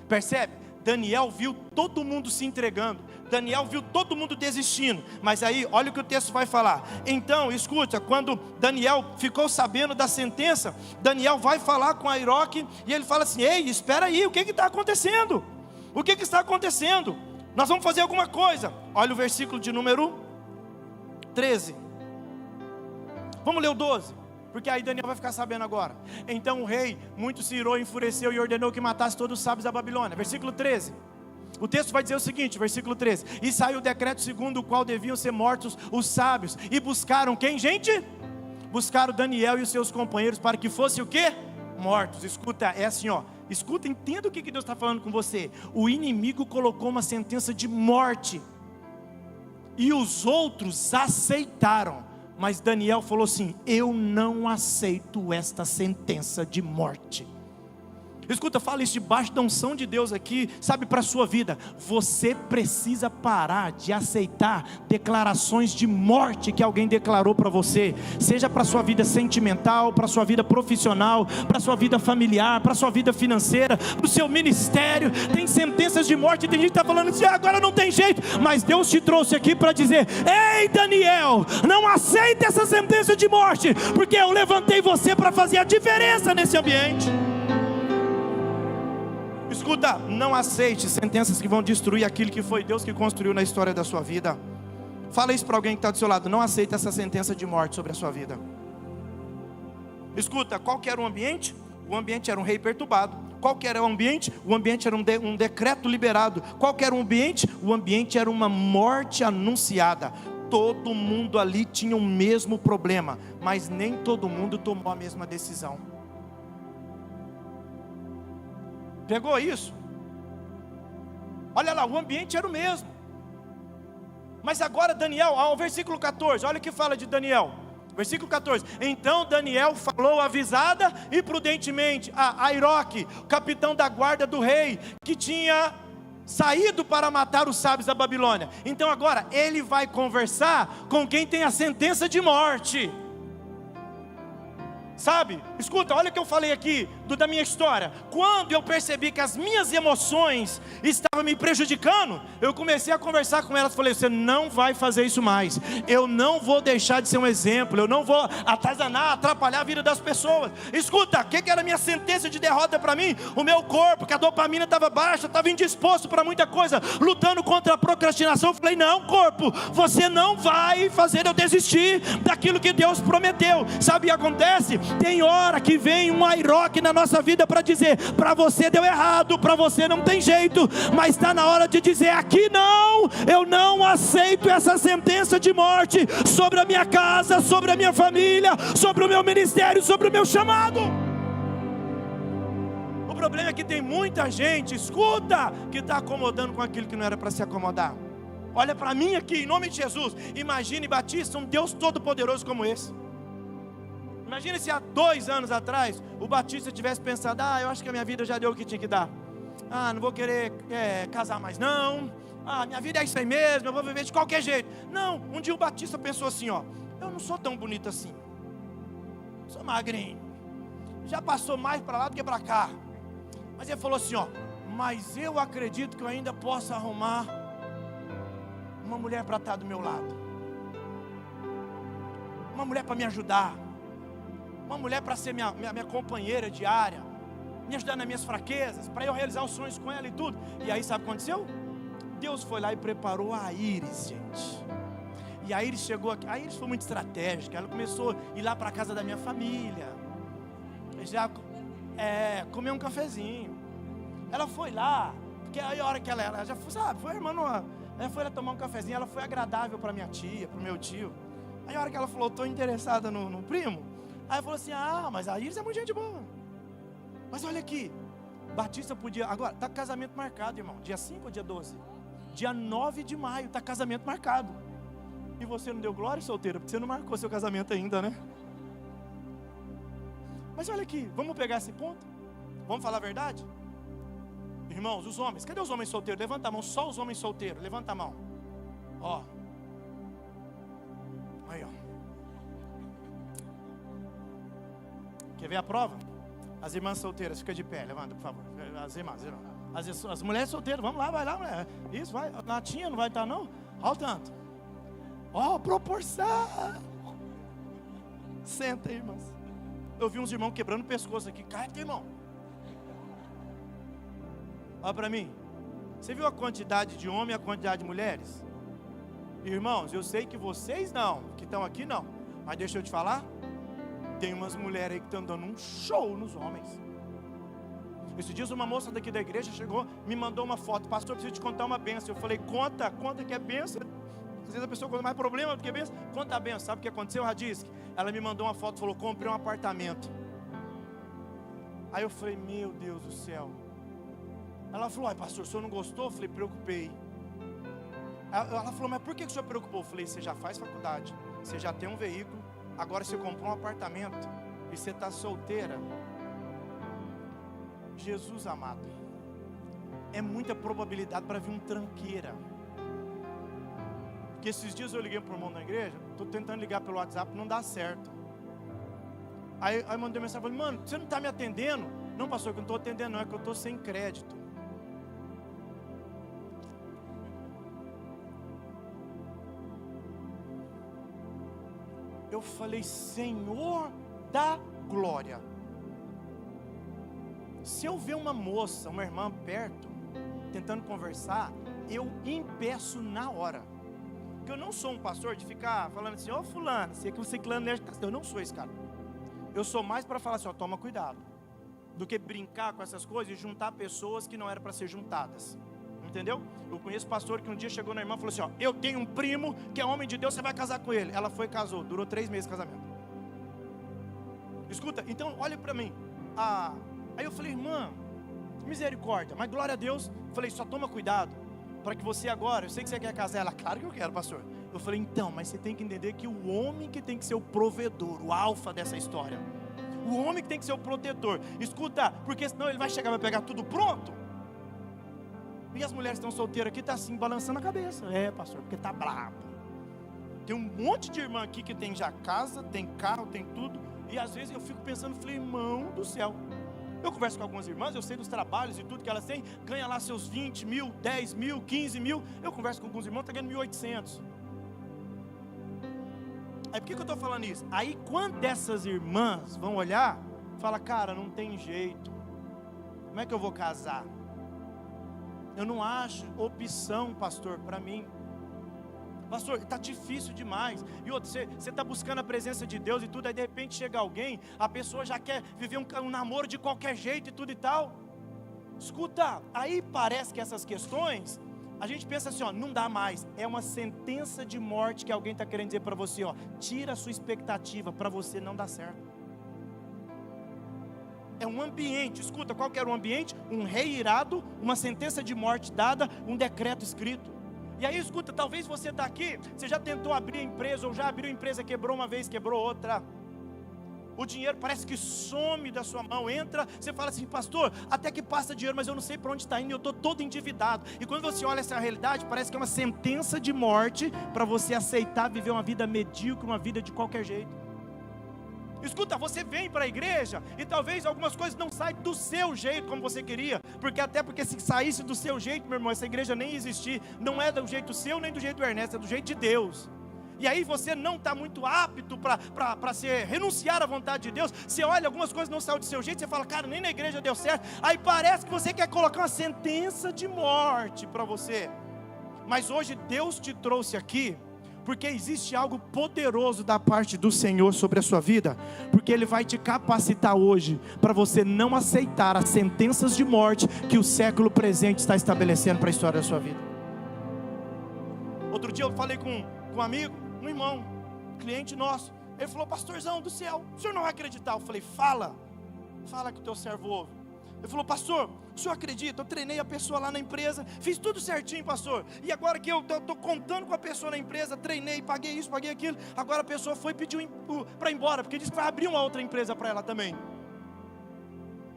Percebe? Daniel viu todo mundo se entregando. Daniel viu todo mundo desistindo. Mas aí, olha o que o texto vai falar. Então, escuta, quando Daniel ficou sabendo da sentença, Daniel vai falar com Airoque e ele fala assim, ei, espera aí, o que está acontecendo? O que está acontecendo? Nós vamos fazer alguma coisa. Olha o versículo de número 13. Vamos ler o 12. Porque aí Daniel vai ficar sabendo agora. Então o rei muito se irou, enfureceu e ordenou que matasse todos os sábios da Babilônia. Versículo 13. O texto vai dizer o seguinte, versículo 13. E saiu o decreto segundo o qual deviam ser mortos os sábios. E buscaram quem, gente? Buscaram Daniel e os seus companheiros para que fosse o quê? Mortos. Escuta, é assim ó. Escuta, entenda o que Deus está falando com você. O inimigo colocou uma sentença de morte. E os outros aceitaram. Mas Daniel falou assim, eu não aceito esta sentença de morte. Escuta, fala isso debaixo da unção de Deus aqui, sabe, para a sua vida. Você precisa parar de aceitar declarações de morte que alguém declarou para você. Seja para a sua vida sentimental, para a sua vida profissional, para a sua vida familiar, para a sua vida financeira, para o seu ministério. Tem sentenças de morte, tem gente que está falando assim, agora não tem jeito. Mas Deus te trouxe aqui para dizer, ei Daniel, não aceite essa sentença de morte, porque eu levantei você para fazer a diferença nesse ambiente. Escuta, não aceite sentenças que vão destruir aquilo que foi Deus que construiu na história da sua vida. Fala isso para alguém que está do seu lado. Não aceite essa sentença de morte sobre a sua vida. Escuta, qual que era o ambiente? O ambiente era um rei perturbado. Qual que era o ambiente? O ambiente era um decreto liberado. Qual que era o ambiente? O ambiente era uma morte anunciada. Todo mundo ali tinha o mesmo problema, mas nem todo mundo tomou a mesma decisão. Pegou isso? Olha lá, o ambiente era o mesmo. Mas agora Daniel, ao versículo 14, olha o que fala de Daniel. Versículo 14: então Daniel falou avisada e prudentemente a Airoque, capitão da guarda do rei, que tinha saído para matar os sábios da Babilônia. Então agora ele vai conversar com quem tem a sentença de morte. Sabe, escuta, olha o que eu falei aqui da minha história. Quando eu percebi que as minhas emoções estavam me prejudicando, eu comecei a conversar com elas. Falei, você não vai fazer isso mais. Eu não vou deixar de ser um exemplo. Eu não vou atazanar, atrapalhar a vida das pessoas. Escuta, o que era a minha sentença de derrota para mim? O meu corpo, que a dopamina estava baixa, estava indisposto para muita coisa, lutando contra a procrastinação. Falei, não, corpo, você não vai fazer eu desistir daquilo que Deus prometeu. Sabe o que acontece? Tem hora que vem um Airoque na nossa vida para dizer, para você deu errado, para você não tem jeito, mas está na hora de dizer, aqui não, eu não aceito essa sentença de morte sobre a minha casa, sobre a minha família, sobre o meu ministério, sobre o meu chamado. O problema é que tem muita gente, escuta, que está acomodando com aquilo que não era para se acomodar. Olha para mim aqui, em nome de Jesus. Imagine, Batista, um Deus todo poderoso como esse. Imagina se há 2 anos atrás o Batista tivesse pensado, eu acho que a minha vida já deu o que tinha que dar. Não vou querer casar mais não. Minha vida é isso aí mesmo, eu vou viver de qualquer jeito. Não, um dia o Batista pensou assim, eu não sou tão bonito assim. Sou magrinho. Já passou mais para lá do que para cá. Mas ele falou assim, mas eu acredito que eu ainda posso arrumar uma mulher para estar do meu lado. Uma mulher para me ajudar. Uma mulher para ser minha companheira diária, me ajudar nas minhas fraquezas, para eu realizar os sonhos com ela e tudo. E aí sabe o que aconteceu? Deus foi lá e preparou a Iris, gente. E a Iris chegou aqui. A Iris foi muito estratégica. Ela começou a ir lá para a casa da minha família, já comer um cafezinho. Ela foi lá, porque aí a hora que ela já foi, sabe, foi a irmã, ela foi lá tomar um cafezinho. Ela foi agradável para minha tia, para o meu tio. Aí a hora que ela falou, estou interessada no primo. Aí falou assim, mas a Iris é muito gente boa. Mas olha aqui, Batista podia, agora, está casamento marcado, irmão. Dia 5 ou dia 12? Dia 9 de maio, está casamento marcado. E você não deu glória, solteira, porque você não marcou seu casamento ainda, né? Mas olha aqui, vamos pegar esse ponto? Vamos falar a verdade? Irmãos, os homens, cadê os homens solteiros? Levanta a mão, só os homens solteiros, levanta a mão. Aí, Quer ver a prova? As irmãs solteiras, fica de pé, levanta, por favor. As irmãs. As mulheres solteiras, vamos lá, vai lá, mulher. Isso, vai. A Natinha não vai estar, não? Olha o tanto. Proporção. Senta aí, irmãs. Eu vi uns irmãos quebrando o pescoço aqui. Cai, irmão. Olha para mim. Você viu a quantidade de homens e a quantidade de mulheres? Irmãos, eu sei que vocês não, que estão aqui não. Mas deixa eu te falar. Tem umas mulheres aí que estão dando um show nos homens. Esses dias uma moça daqui da igreja chegou, me mandou uma foto. Pastor, preciso te contar uma bênção. Eu falei, conta que é bênção. Às vezes a pessoa conta mais problema do que bênção. Conta a bênção. Sabe o que aconteceu? Ela disse, ela me mandou uma foto, falou, comprei um apartamento. Aí eu falei, meu Deus do céu. Ela falou, pastor, o senhor não gostou? Eu falei, preocupei. Ela falou, mas por que o senhor preocupou? Eu falei, você já faz faculdade, você já tem um veículo. Agora você comprou um apartamento e você está solteira. Jesus amado, é muita probabilidade para vir um tranqueira. Porque esses dias eu liguei para o irmão da igreja, estou tentando ligar pelo WhatsApp, não dá certo. Aí eu mandei mensagem, falei, mano, você não está me atendendo? Não, pastor, que eu não estou atendendo não, é que eu estou sem crédito. Eu falei, Senhor da glória, Se eu ver uma moça, uma irmã perto, tentando conversar, eu impeço na hora. Porque eu não sou um pastor de ficar falando assim, ô fulano, sei que você clã, eu não sou esse cara. Eu sou mais para falar assim, ó, toma cuidado, do que brincar com essas coisas e juntar pessoas que não eram para ser juntadas. Entendeu? Eu conheço pastor que um dia chegou na irmã e falou assim, ó, eu tenho um primo que é homem de Deus, você vai casar com ele. Ela foi e casou, durou 3 meses de casamento. Escuta, então olha para mim. Aí eu falei, irmã, misericórdia, mas glória a Deus. Eu falei, só toma cuidado, para que você agora, eu sei que você quer casar. Ela, claro que eu quero, pastor. Eu falei, então, mas você tem que entender que o homem que tem que ser o provedor, o alfa dessa história, o homem que tem que ser o protetor. Escuta, porque senão ele vai chegar, vai pegar tudo pronto. E as mulheres que estão solteiras aqui, tá assim, balançando a cabeça. É, pastor, porque tá brabo. Tem um monte de irmã aqui que tem já casa, tem carro, tem tudo. E às vezes eu fico pensando, falei, irmão do céu. Eu converso com algumas irmãs, eu sei dos trabalhos e tudo que elas têm. Ganha lá seus 20 mil, 10 mil, 15 mil. Eu converso com alguns irmãos, tá ganhando 1.800. Aí por que eu estou falando isso? Aí quando essas irmãs vão olhar, fala, cara, não tem jeito. Como é que eu vou casar? Eu não acho opção, pastor, para mim. Pastor, está difícil demais. E outro, você está buscando a presença de Deus e tudo, aí de repente chega alguém, a pessoa já quer viver um namoro de qualquer jeito e tudo e tal. Escuta, aí parece que essas questões, a gente pensa assim, ó, não dá mais. É uma sentença de morte que alguém está querendo dizer para você, ó, tira a sua expectativa, para você não dar certo. É um ambiente, escuta, qual que era o ambiente? Um rei irado, uma sentença de morte dada, um decreto escrito. E aí escuta, talvez você está aqui, você já tentou abrir a empresa, ou já abriu a empresa, quebrou uma vez, quebrou outra. O dinheiro parece que some da sua mão, entra, você fala assim, pastor, até que passa dinheiro, mas eu não sei para onde está indo, eu estou todo endividado. E quando você olha essa realidade, parece que é uma sentença de morte, para você aceitar viver uma vida medíocre, uma vida de qualquer jeito. Escuta, você vem para a igreja e talvez algumas coisas não saem do seu jeito como você queria, porque se saísse do seu jeito, meu irmão, essa igreja nem ia existir. Não é do jeito seu nem do jeito do Ernesto, é do jeito de Deus. E aí você não está muito apto para renunciar à vontade de Deus. Você olha, algumas coisas não saem do seu jeito, você fala, cara, nem na igreja deu certo. Aí parece que você quer colocar uma sentença de morte para você. Mas hoje Deus te trouxe aqui porque existe algo poderoso da parte do Senhor sobre a sua vida, porque Ele vai te capacitar hoje, para você não aceitar as sentenças de morte, que o século presente está estabelecendo para a história da sua vida. Outro dia eu falei com um amigo, um irmão, cliente nosso, ele falou, pastorzão do céu, o senhor não vai acreditar. Eu falei, fala que o teu servo ouve. Ele falou, pastor, o senhor acredita? Eu treinei a pessoa lá na empresa, fiz tudo certinho, pastor. E agora que eu estou contando com a pessoa na empresa, treinei, paguei isso, paguei aquilo. Agora a pessoa foi e pediu para ir embora, porque disse que vai abrir uma outra empresa para ela também.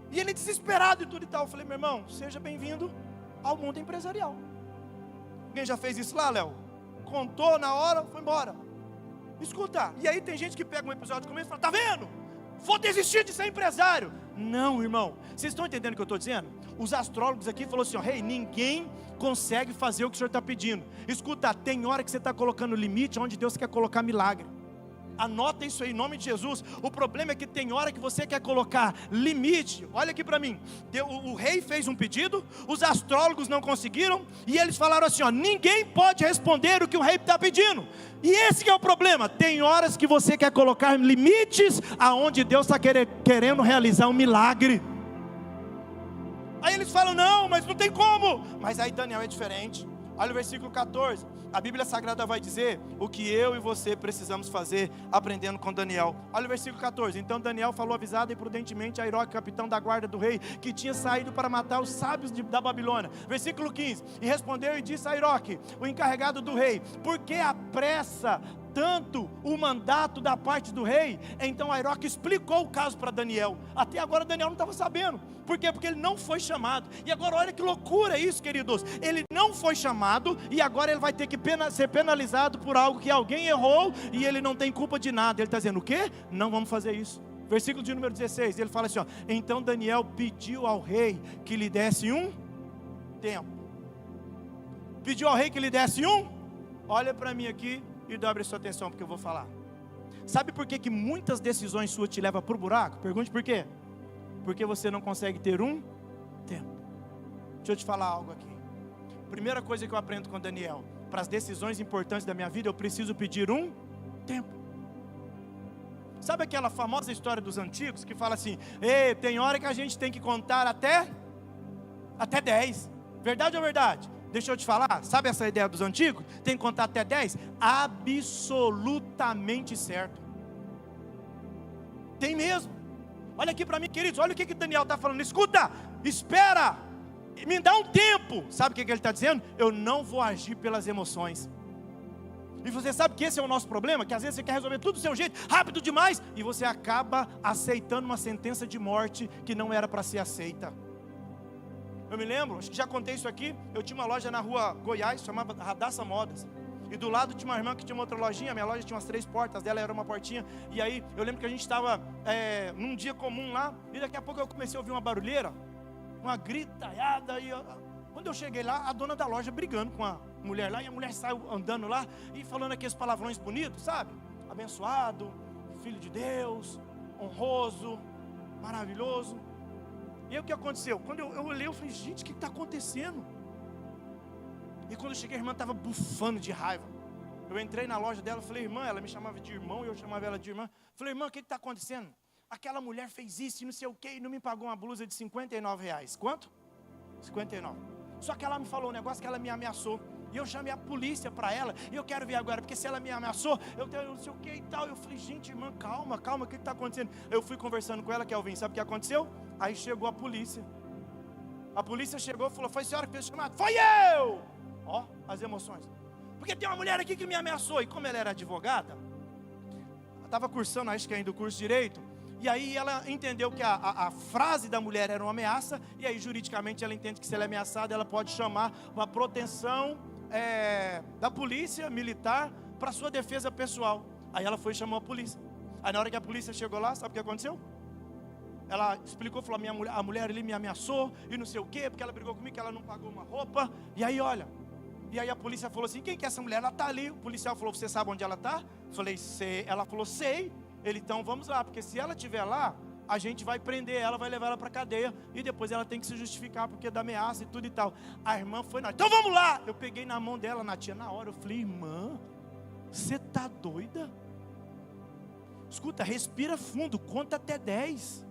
E ele desesperado e tudo e tal. Eu falei, meu irmão, seja bem-vindo ao mundo empresarial. Alguém já fez isso lá, Léo? Contou na hora, foi embora. Escuta, e aí tem gente que pega um episódio de começo e fala, tá vendo? Vou desistir de ser empresário. Não, irmão, vocês estão entendendo o que eu estou dizendo? Os astrólogos aqui falaram assim, rei, ninguém consegue fazer o que o senhor está pedindo. Escuta, tem hora que você está colocando limite onde Deus quer colocar milagre. Anota isso aí em nome de Jesus. O problema é que tem hora que você quer colocar limite. Olha aqui para mim, o rei fez um pedido, os astrólogos não conseguiram, e eles falaram assim, ó, ninguém pode responder o que o rei está pedindo. E esse que é o problema. Tem horas que você quer colocar limites aonde Deus está querendo realizar um milagre. Aí eles falam, não, mas não tem como. Mas aí Daniel é diferente. Olha o versículo 14, a Bíblia Sagrada vai dizer o que eu e você precisamos fazer aprendendo com Daniel. Olha o versículo 14, então Daniel falou avisado e prudentemente a Airoque, capitão da guarda do rei, que tinha saído para matar os sábios da Babilônia. Versículo 15, e respondeu e disse a Airoque, o encarregado do rei, por que apressa tanto o mandato da parte do rei? Então Airoque explicou o caso para Daniel. Até agora Daniel não estava sabendo. Por quê? Porque ele não foi chamado. E agora olha que loucura isso, queridos. Ele não foi chamado e agora ele vai ter que ser penalizado por algo que alguém errou e ele não tem culpa de nada. Ele está dizendo, o quê? Não vamos fazer isso. Versículo de número 16, ele fala assim, ó, então Daniel pediu ao rei que lhe desse um tempo. Pediu ao rei que lhe desse olha para mim aqui e dobre sua atenção porque eu vou falar. Sabe por que muitas decisões suas te levam para o buraco? Pergunte por quê. Porque você não consegue ter um tempo. Deixa eu te falar algo aqui. Primeira coisa que eu aprendo com Daniel: para as decisões importantes da minha vida, eu preciso pedir um tempo. Sabe aquela famosa história dos antigos que fala assim: ei, tem hora que a gente tem que contar até 10. Verdade ou verdade? Deixa eu te falar, sabe essa ideia dos antigos? Tem que contar até 10? Absolutamente certo. Tem mesmo. Olha aqui para mim, queridos, olha o que Daniel está falando. Escuta, espera, me dá um tempo. Sabe o que ele está dizendo? Eu não vou agir pelas emoções. E você sabe que esse é o nosso problema? Que às vezes você quer resolver tudo do seu jeito, rápido demais, e você acaba aceitando uma sentença de morte que não era para ser aceita. Eu me lembro, acho que já contei isso aqui. Eu tinha uma loja na rua Goiás, chamava Radassa Modas. E do lado tinha uma irmã que tinha uma outra lojinha. A minha loja tinha umas 3 portas, dela era uma portinha. E aí eu lembro que a gente estava num dia comum lá. E daqui a pouco eu comecei a ouvir uma barulheira, uma gritalhada. E quando eu cheguei lá, a dona da loja brigando com a mulher lá. E a mulher saiu andando lá e falando aqueles palavrões bonitos, sabe? Abençoado, filho de Deus, honroso, maravilhoso. E aí o que aconteceu? Quando eu olhei, eu falei: gente, o que está acontecendo? E quando eu cheguei, a irmã estava bufando de raiva. Eu entrei na loja dela, falei: irmã, ela me chamava de irmão e eu chamava ela de irmã. Falei: irmã, o que está acontecendo? Aquela mulher fez isso e não sei o que, e não me pagou uma blusa de R$59. Quanto? 59. Só que ela me falou um negócio, que ela me ameaçou. E eu chamei a polícia para ela, e eu quero ver agora, porque se ela me ameaçou, eu tenho não sei o que e tal. Eu falei: gente, irmã, calma, o que está acontecendo? Eu fui conversando com ela, Kelvin, sabe o que aconteceu? Aí chegou a polícia. A polícia chegou e falou: foi a senhora que fez o chamado? Foi eu! Ó, as emoções. Porque tem uma mulher aqui que me ameaçou. E como ela era advogada, ela estava cursando, acho que ainda o curso de Direito. E aí ela entendeu que a frase da mulher era uma ameaça. E aí juridicamente ela entende que se ela é ameaçada, ela pode chamar uma proteção da polícia militar para sua defesa pessoal. Aí ela foi e chamou a polícia. Aí na hora que a polícia chegou lá, sabe o que aconteceu? Ela explicou, falou: a mulher ali me ameaçou e não sei o que, porque ela brigou comigo, que ela não pagou uma roupa. E aí olha, e aí a polícia falou assim: quem que é essa mulher? Ela está ali. O policial falou: você sabe onde ela está? Falei: sei. Ela falou: sei. Ele: então vamos lá, porque se ela estiver lá, a gente vai prender ela, vai levar ela para a cadeia, e depois ela tem que se justificar porque é da ameaça e tudo e tal. A irmã foi: então vamos lá. Eu peguei na mão dela, na tia, na hora. Eu falei: irmã, você está doida? Escuta, respira fundo, conta até 10.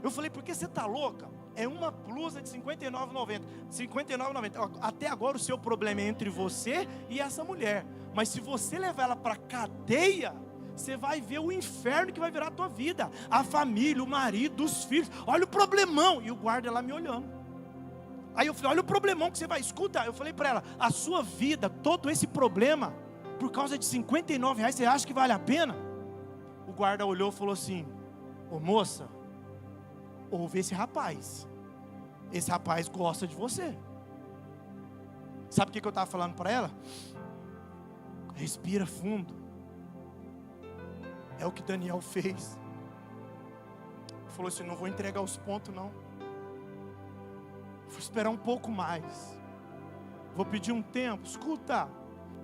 Eu falei: por que você está louca? É uma blusa de R$59,90. R$59,90. Até agora o seu problema é entre você e essa mulher. Mas se você levar ela para a cadeia, você vai ver o inferno que vai virar a tua vida. A família, o marido, os filhos. Olha o problemão. E o guarda lá me olhando. Aí eu falei: olha o problemão que você vai. Escuta, eu falei para ela: a sua vida, todo esse problema, por causa de R$59, você acha que vale a pena? O guarda olhou e falou assim: ô moça, ouve esse rapaz. Esse rapaz gosta de você. Sabe o que eu estava falando para ela? Respira fundo. É o que Daniel fez. Ele falou assim: não vou entregar os pontos não. Vou esperar um pouco mais. Vou pedir um tempo. Escuta,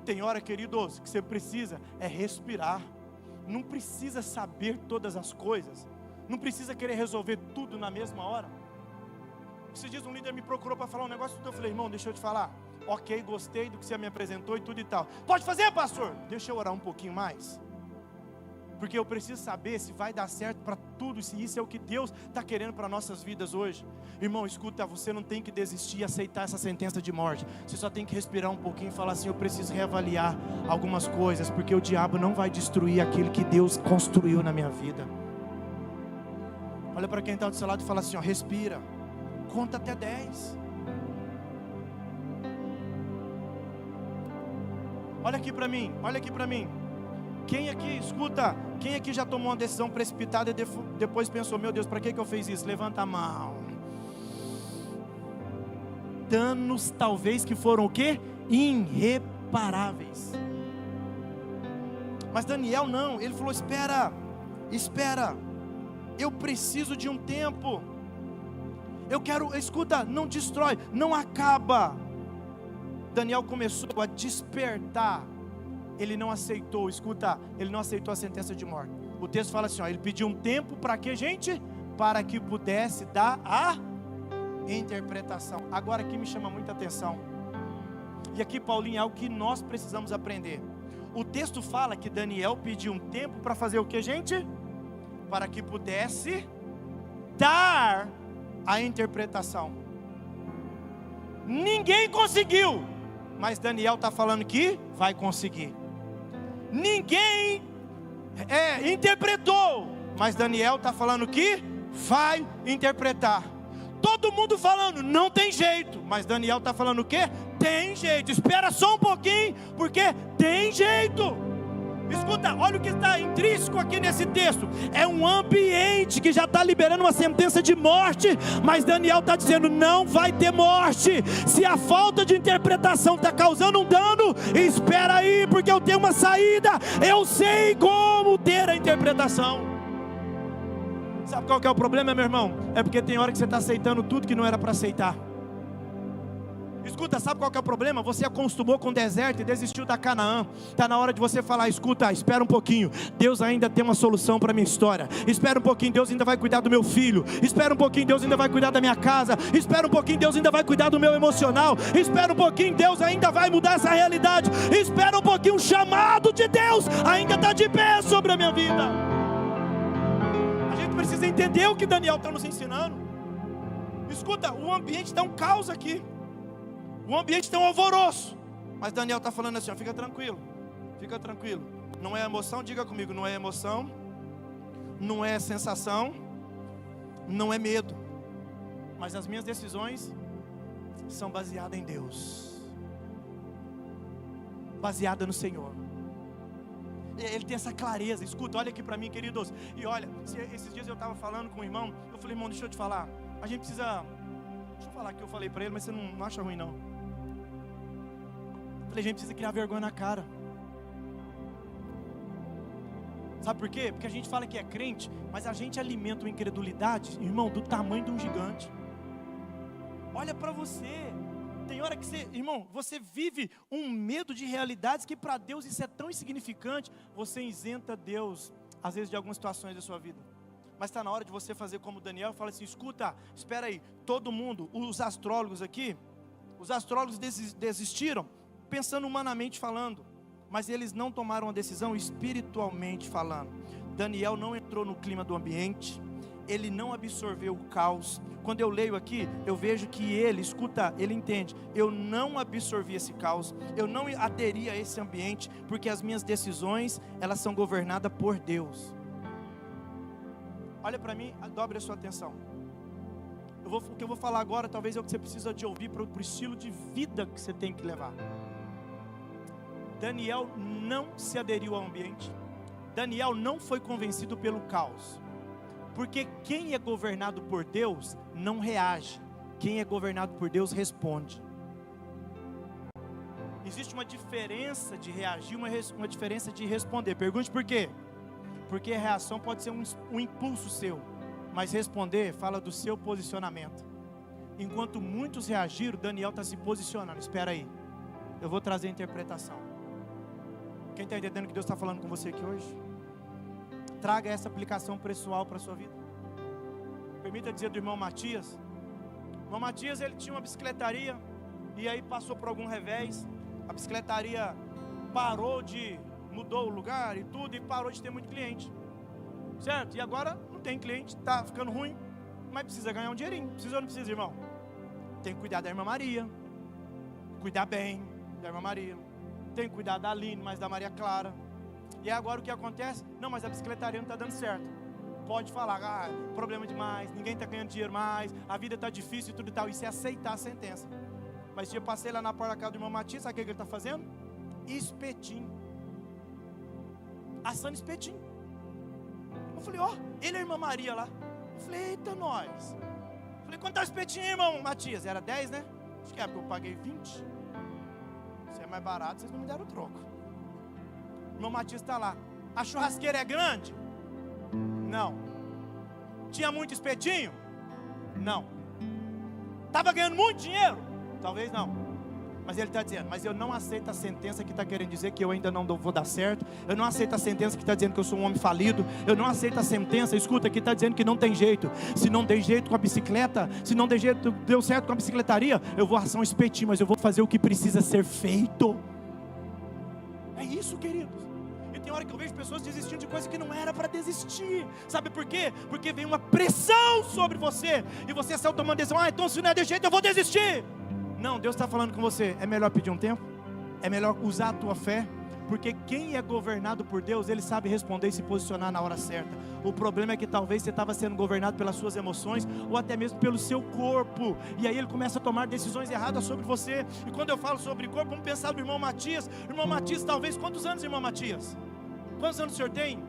tem hora, queridos, que você precisa respirar. Não precisa saber todas as coisas. Não precisa querer resolver tudo na mesma hora. Esses dias um líder me procurou para falar um negócio. Eu falei: irmão, deixa eu te falar. Ok, gostei do que você me apresentou e tudo e tal. Pode fazer, pastor? Deixa eu orar um pouquinho mais. Porque eu preciso saber se vai dar certo para tudo. Se isso é o que Deus está querendo para nossas vidas hoje. Irmão, escuta, você não tem que desistir e aceitar essa sentença de morte. Você só tem que respirar um pouquinho e falar assim: eu preciso reavaliar algumas coisas. Porque o diabo não vai destruir aquilo que Deus construiu na minha vida. Olha para quem está do seu lado e fala assim: ó, respira. Conta até 10. Olha aqui para mim, olha aqui para mim. Quem aqui, escuta, quem aqui já tomou uma decisão precipitada e depois pensou: meu Deus, para que eu fiz isso? Levanta a mão. Danos talvez que foram o quê? Irreparáveis. Mas Daniel não, ele falou: espera, eu preciso de um tempo. Eu quero, escuta, não destrói, não acaba. Daniel começou a despertar. Ele não aceitou, escuta, ele não aceitou a sentença de morte. O texto fala assim, ó, ele pediu um tempo para quê, gente? para que pudesse dar a interpretação. Agora aqui me chama muita atenção. E aqui, Paulinho, é algo que nós precisamos aprender. O texto fala que Daniel pediu um tempo para fazer o que, gente? Para que pudesse dar a interpretação. Ninguém conseguiu, mas Daniel está falando que vai conseguir. Ninguém interpretou, mas Daniel está falando que vai interpretar. Todo mundo falando, não tem jeito, mas Daniel está falando o quê? Tem jeito, espera só um pouquinho, porque tem jeito. Escuta, olha o que está intrínseco aqui nesse texto. É um ambiente que já está liberando uma sentença de morte, mas Daniel está dizendo, não vai ter morte. Se a falta de interpretação está causando um dano, espera aí, porque eu tenho uma saída. Eu sei como ter a interpretação. Sabe qual que é o problema, meu irmão? É porque tem hora que você está aceitando tudo que não era para aceitar. Escuta, sabe qual que é o problema? Você acostumou com o deserto e desistiu da Canaã. Está na hora de você falar, escuta, espera um pouquinho, Deus ainda tem uma solução para a minha história. Espera um pouquinho, Deus ainda vai cuidar do meu filho. Espera um pouquinho, Deus ainda vai cuidar da minha casa. Espera um pouquinho, Deus ainda vai cuidar do meu emocional. Espera um pouquinho, Deus ainda vai mudar essa realidade. Espera um pouquinho, o chamado de Deus ainda está de pé sobre a minha vida. A gente precisa entender o que Daniel está nos ensinando. Escuta, o ambiente está um caos aqui. O ambiente está um alvoroço, mas Daniel está falando assim, ó, fica tranquilo, não é emoção, diga comigo, não é emoção, não é sensação, não é medo, mas as minhas decisões são baseadas em Deus, baseada no Senhor. Ele tem essa clareza. Escuta, olha aqui para mim, queridos, e olha, esses dias eu estava falando com o irmão, eu falei, irmão, deixa eu te falar, a gente precisa, deixa eu falar que eu falei para ele, mas você não acha ruim não. A gente precisa criar vergonha na cara. Sabe por quê? Porque a gente fala que é crente, mas a gente alimenta uma incredulidade, irmão, do tamanho de um gigante. Olha para você. Tem hora que você, irmão, você vive um medo de realidades que para Deus isso é tão insignificante. Você isenta Deus, às vezes, de algumas situações da sua vida. Mas está na hora de você fazer como Daniel, fala assim, escuta, espera aí, todo mundo, os astrólogos aqui, os astrólogos desistiram, pensando humanamente falando, mas eles não tomaram a decisão espiritualmente falando. Daniel não entrou no clima do ambiente, ele não absorveu o caos. Quando eu leio aqui, eu vejo que ele, escuta, ele entende, eu não absorvi esse caos, eu não aderi a esse ambiente, porque as minhas decisões, elas são governadas por Deus. Olha para mim, dobre a sua atenção. O que eu vou falar agora, talvez é o que você precisa de ouvir para o estilo de vida que você tem que levar. Daniel não se aderiu ao ambiente. Daniel não foi convencido pelo caos. Porque quem é governado por Deus não reage. Quem é governado por Deus responde. Existe uma diferença de reagir, uma diferença de responder. Pergunte por quê? Porque a reação pode ser um impulso seu, mas responder fala do seu posicionamento. Enquanto muitos reagiram, Daniel está se posicionando. Espera aí, eu vou trazer a interpretação. Quem está entendendo o que Deus está falando com você aqui hoje? Traga essa aplicação pessoal para a sua vida. Permita dizer do irmão Matias. O irmão Matias, ele tinha uma bicicletaria, e aí passou por algum revés. A bicicletaria mudou o lugar e tudo, e parou de ter muito cliente. Certo? E agora não tem cliente, está ficando ruim, mas precisa ganhar um dinheirinho. Precisa ou não precisa, irmão? Tem que cuidar da irmã Maria, cuidar bem da irmã Maria. Tem que cuidar da Aline, mas da Maria Clara. E agora o que acontece? Não, mas a bicicletaria não está dando certo. Pode falar, problema demais, ninguém está ganhando dinheiro mais, a vida está difícil e tudo e tal. Isso é aceitar a sentença. Mas eu passei lá na porta da casa do irmão Matias, sabe o que ele está fazendo? Espetinho. Assando espetinho. Eu falei, ele é a irmã Maria lá. Eu falei, eita nós. Eu falei, quanto tá o espetinho, irmão Matias? Era 10, né? Acho que é, porque eu paguei 20. Se é mais barato, vocês não me deram o troco. O irmão Matias está lá. A churrasqueira é grande? Não. Tinha muito espetinho? Não. Estava ganhando muito dinheiro? Talvez não. Mas ele está dizendo, mas eu não aceito a sentença que está querendo dizer que eu ainda não vou dar certo. Eu não aceito a sentença que está dizendo que eu sou um homem falido. Eu não aceito a sentença, escuta, que está dizendo que não tem jeito. Se não tem jeito com a bicicleta, se não tem jeito, deu certo com a bicicletaria, eu vou assar um espetinho, mas eu vou fazer o que precisa ser feito. É isso, queridos. E tem hora que eu vejo pessoas desistindo de coisa que não era para desistir. Sabe por quê? Porque vem uma pressão sobre você, e você saiu tomando decisão, então se não é desse jeito eu vou desistir. Não, Deus está falando com você, é melhor pedir um tempo, é melhor usar a tua fé, porque quem é governado por Deus, ele sabe responder e se posicionar na hora certa. O problema é que talvez você estava sendo governado pelas suas emoções, ou até mesmo pelo seu corpo, e aí ele começa a tomar decisões erradas sobre você. E quando eu falo sobre corpo, vamos pensar no irmão Matias. Irmão Matias, talvez, quantos anos, irmão Matias? Quantos anos o senhor tem?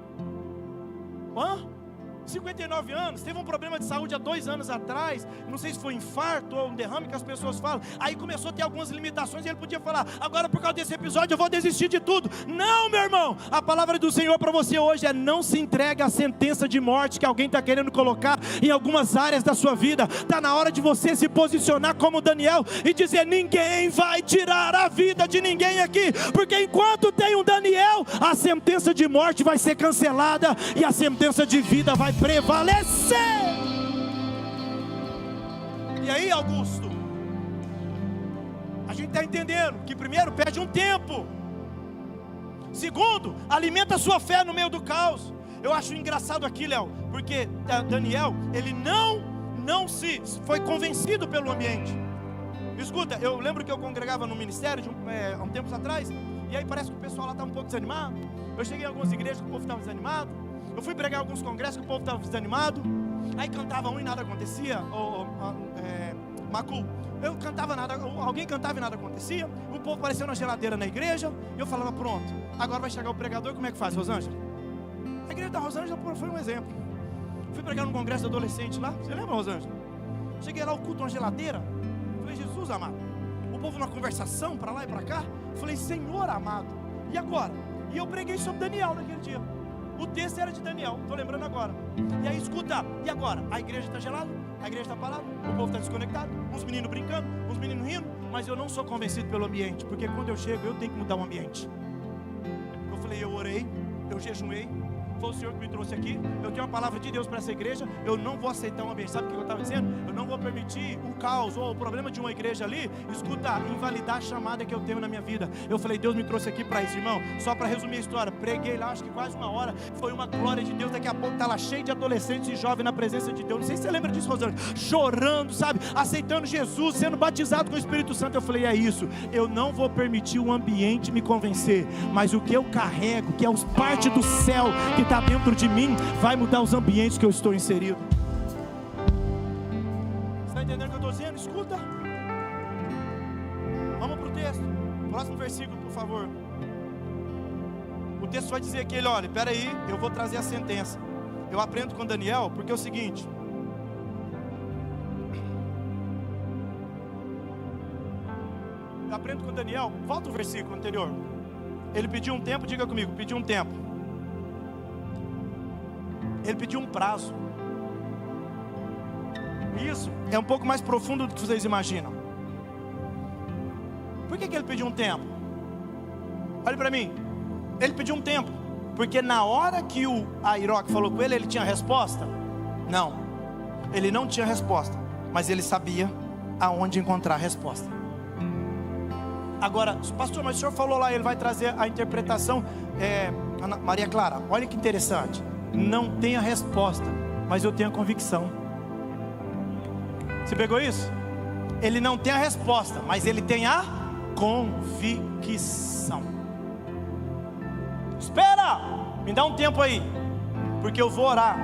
59 anos, teve um problema de saúde há 2 anos atrás, não sei se foi infarto ou um derrame que as pessoas falam, aí começou a ter algumas limitações, e ele podia falar, agora por causa desse episódio eu vou desistir de tudo. Não, meu irmão, a palavra do Senhor para você hoje é: não se entregue à sentença de morte que alguém está querendo colocar em algumas áreas da sua vida. Está na hora de você se posicionar como Daniel e dizer, ninguém vai tirar a vida de ninguém aqui, porque enquanto tem um Daniel, a sentença de morte vai ser cancelada, e a sentença de vida vai prevalecer. E aí, Augusto, a gente está entendendo que primeiro, pede um tempo. Segundo, alimenta a sua fé no meio do caos. Eu acho engraçado aqui, Léo, porque Daniel, ele não se foi convencido pelo ambiente. Escuta, eu lembro que eu congregava no ministério há um tempo atrás, e aí parece que o pessoal lá está um pouco desanimado. Eu cheguei em algumas igrejas que o povo estava desanimado. Eu fui pregar em alguns congressos que o povo estava desanimado. Aí cantava um e nada acontecia. Macu, eu cantava nada, alguém cantava e nada acontecia. O povo apareceu na geladeira na igreja. E eu falava, pronto, agora vai chegar o pregador, como é que faz, Rosângela? A igreja da Rosângela foi um exemplo. Fui pregar num congresso de adolescente lá. Você lembra, Rosângela? Cheguei lá, o culto, uma geladeira. Falei, Jesus amado. O povo numa conversação para lá e para cá. Falei, Senhor amado, e agora? E eu preguei sobre Daniel naquele dia. O texto era de Daniel, estou lembrando agora. E aí escuta, e agora? A igreja está gelada, a igreja está parada, o povo está desconectado, uns meninos brincando, uns meninos rindo. Mas eu não sou convencido pelo ambiente, porque quando eu chego eu tenho que mudar o ambiente. Eu falei, eu orei, eu jejuei, foi o Senhor que me trouxe aqui. Eu tenho uma palavra de Deus para essa igreja. Eu não vou aceitar um ambiente. Sabe o que eu estava dizendo? Eu não vou permitir o caos ou o problema de uma igreja ali, escuta, invalidar a chamada que eu tenho na minha vida. Eu falei, Deus me trouxe aqui para isso, irmão. Só para resumir a história, preguei lá acho que quase 1 hora. Foi uma glória de Deus. Daqui a pouco está lá cheio de adolescentes e jovens na presença de Deus. Não sei se você lembra disso, Rosângela, chorando, sabe, aceitando Jesus, sendo batizado com o Espírito Santo. Eu falei, é isso. Eu não vou permitir o ambiente me convencer, mas o que eu carrego, que é parte do céu que está dentro de mim, vai mudar os ambientes que eu estou inserido. Você está entendendo o que eu estou dizendo? Escuta. Vamos para o texto. Próximo versículo, por favor. O texto vai dizer que ele, olha, espera aí, eu vou trazer a sentença. Eu aprendo com Daniel, porque é o seguinte. Eu aprendo com Daniel. Volta o versículo anterior. Ele pediu um tempo, diga comigo, pediu um tempo. Ele pediu um prazo. Isso é um pouco mais profundo do que vocês imaginam. Por que ele pediu um tempo? Olha para mim. Ele pediu um tempo porque na hora que o Airoque falou com ele, ele tinha resposta? Não, ele não tinha resposta, mas ele sabia aonde encontrar a resposta. Agora, pastor, mas o senhor falou lá, ele vai trazer a interpretação. Maria Clara, olha que interessante. Não tem a resposta, mas eu tenho a convicção. Você pegou isso? Ele não tem a resposta, mas ele tem a convicção. Espera, me dá um tempo aí, porque eu vou orar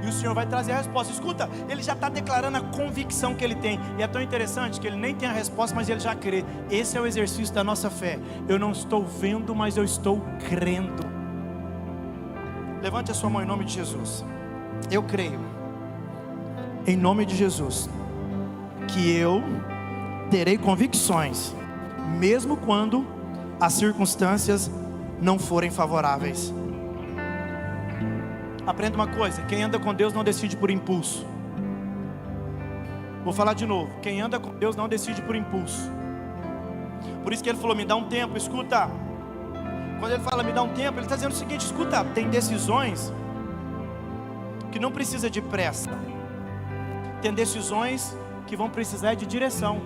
e o Senhor vai trazer a resposta. Escuta, ele já está declarando a convicção que ele tem. E é tão interessante que ele nem tem a resposta, mas ele já crê. Esse é o exercício da nossa fé. Eu não estou vendo, mas eu estou crendo. Levante a sua mão em nome de Jesus. Eu creio, em nome de Jesus, que eu terei convicções, mesmo quando as circunstâncias não forem favoráveis. Aprenda uma coisa: quem anda com Deus não decide por impulso. Vou falar de novo: quem anda com Deus não decide por impulso. Por isso que ele falou, me dá um tempo, escuta. Quando ele fala me dá um tempo, ele está dizendo o seguinte, escuta, tem decisões que não precisa de pressa. Tem decisões que vão precisar de direção.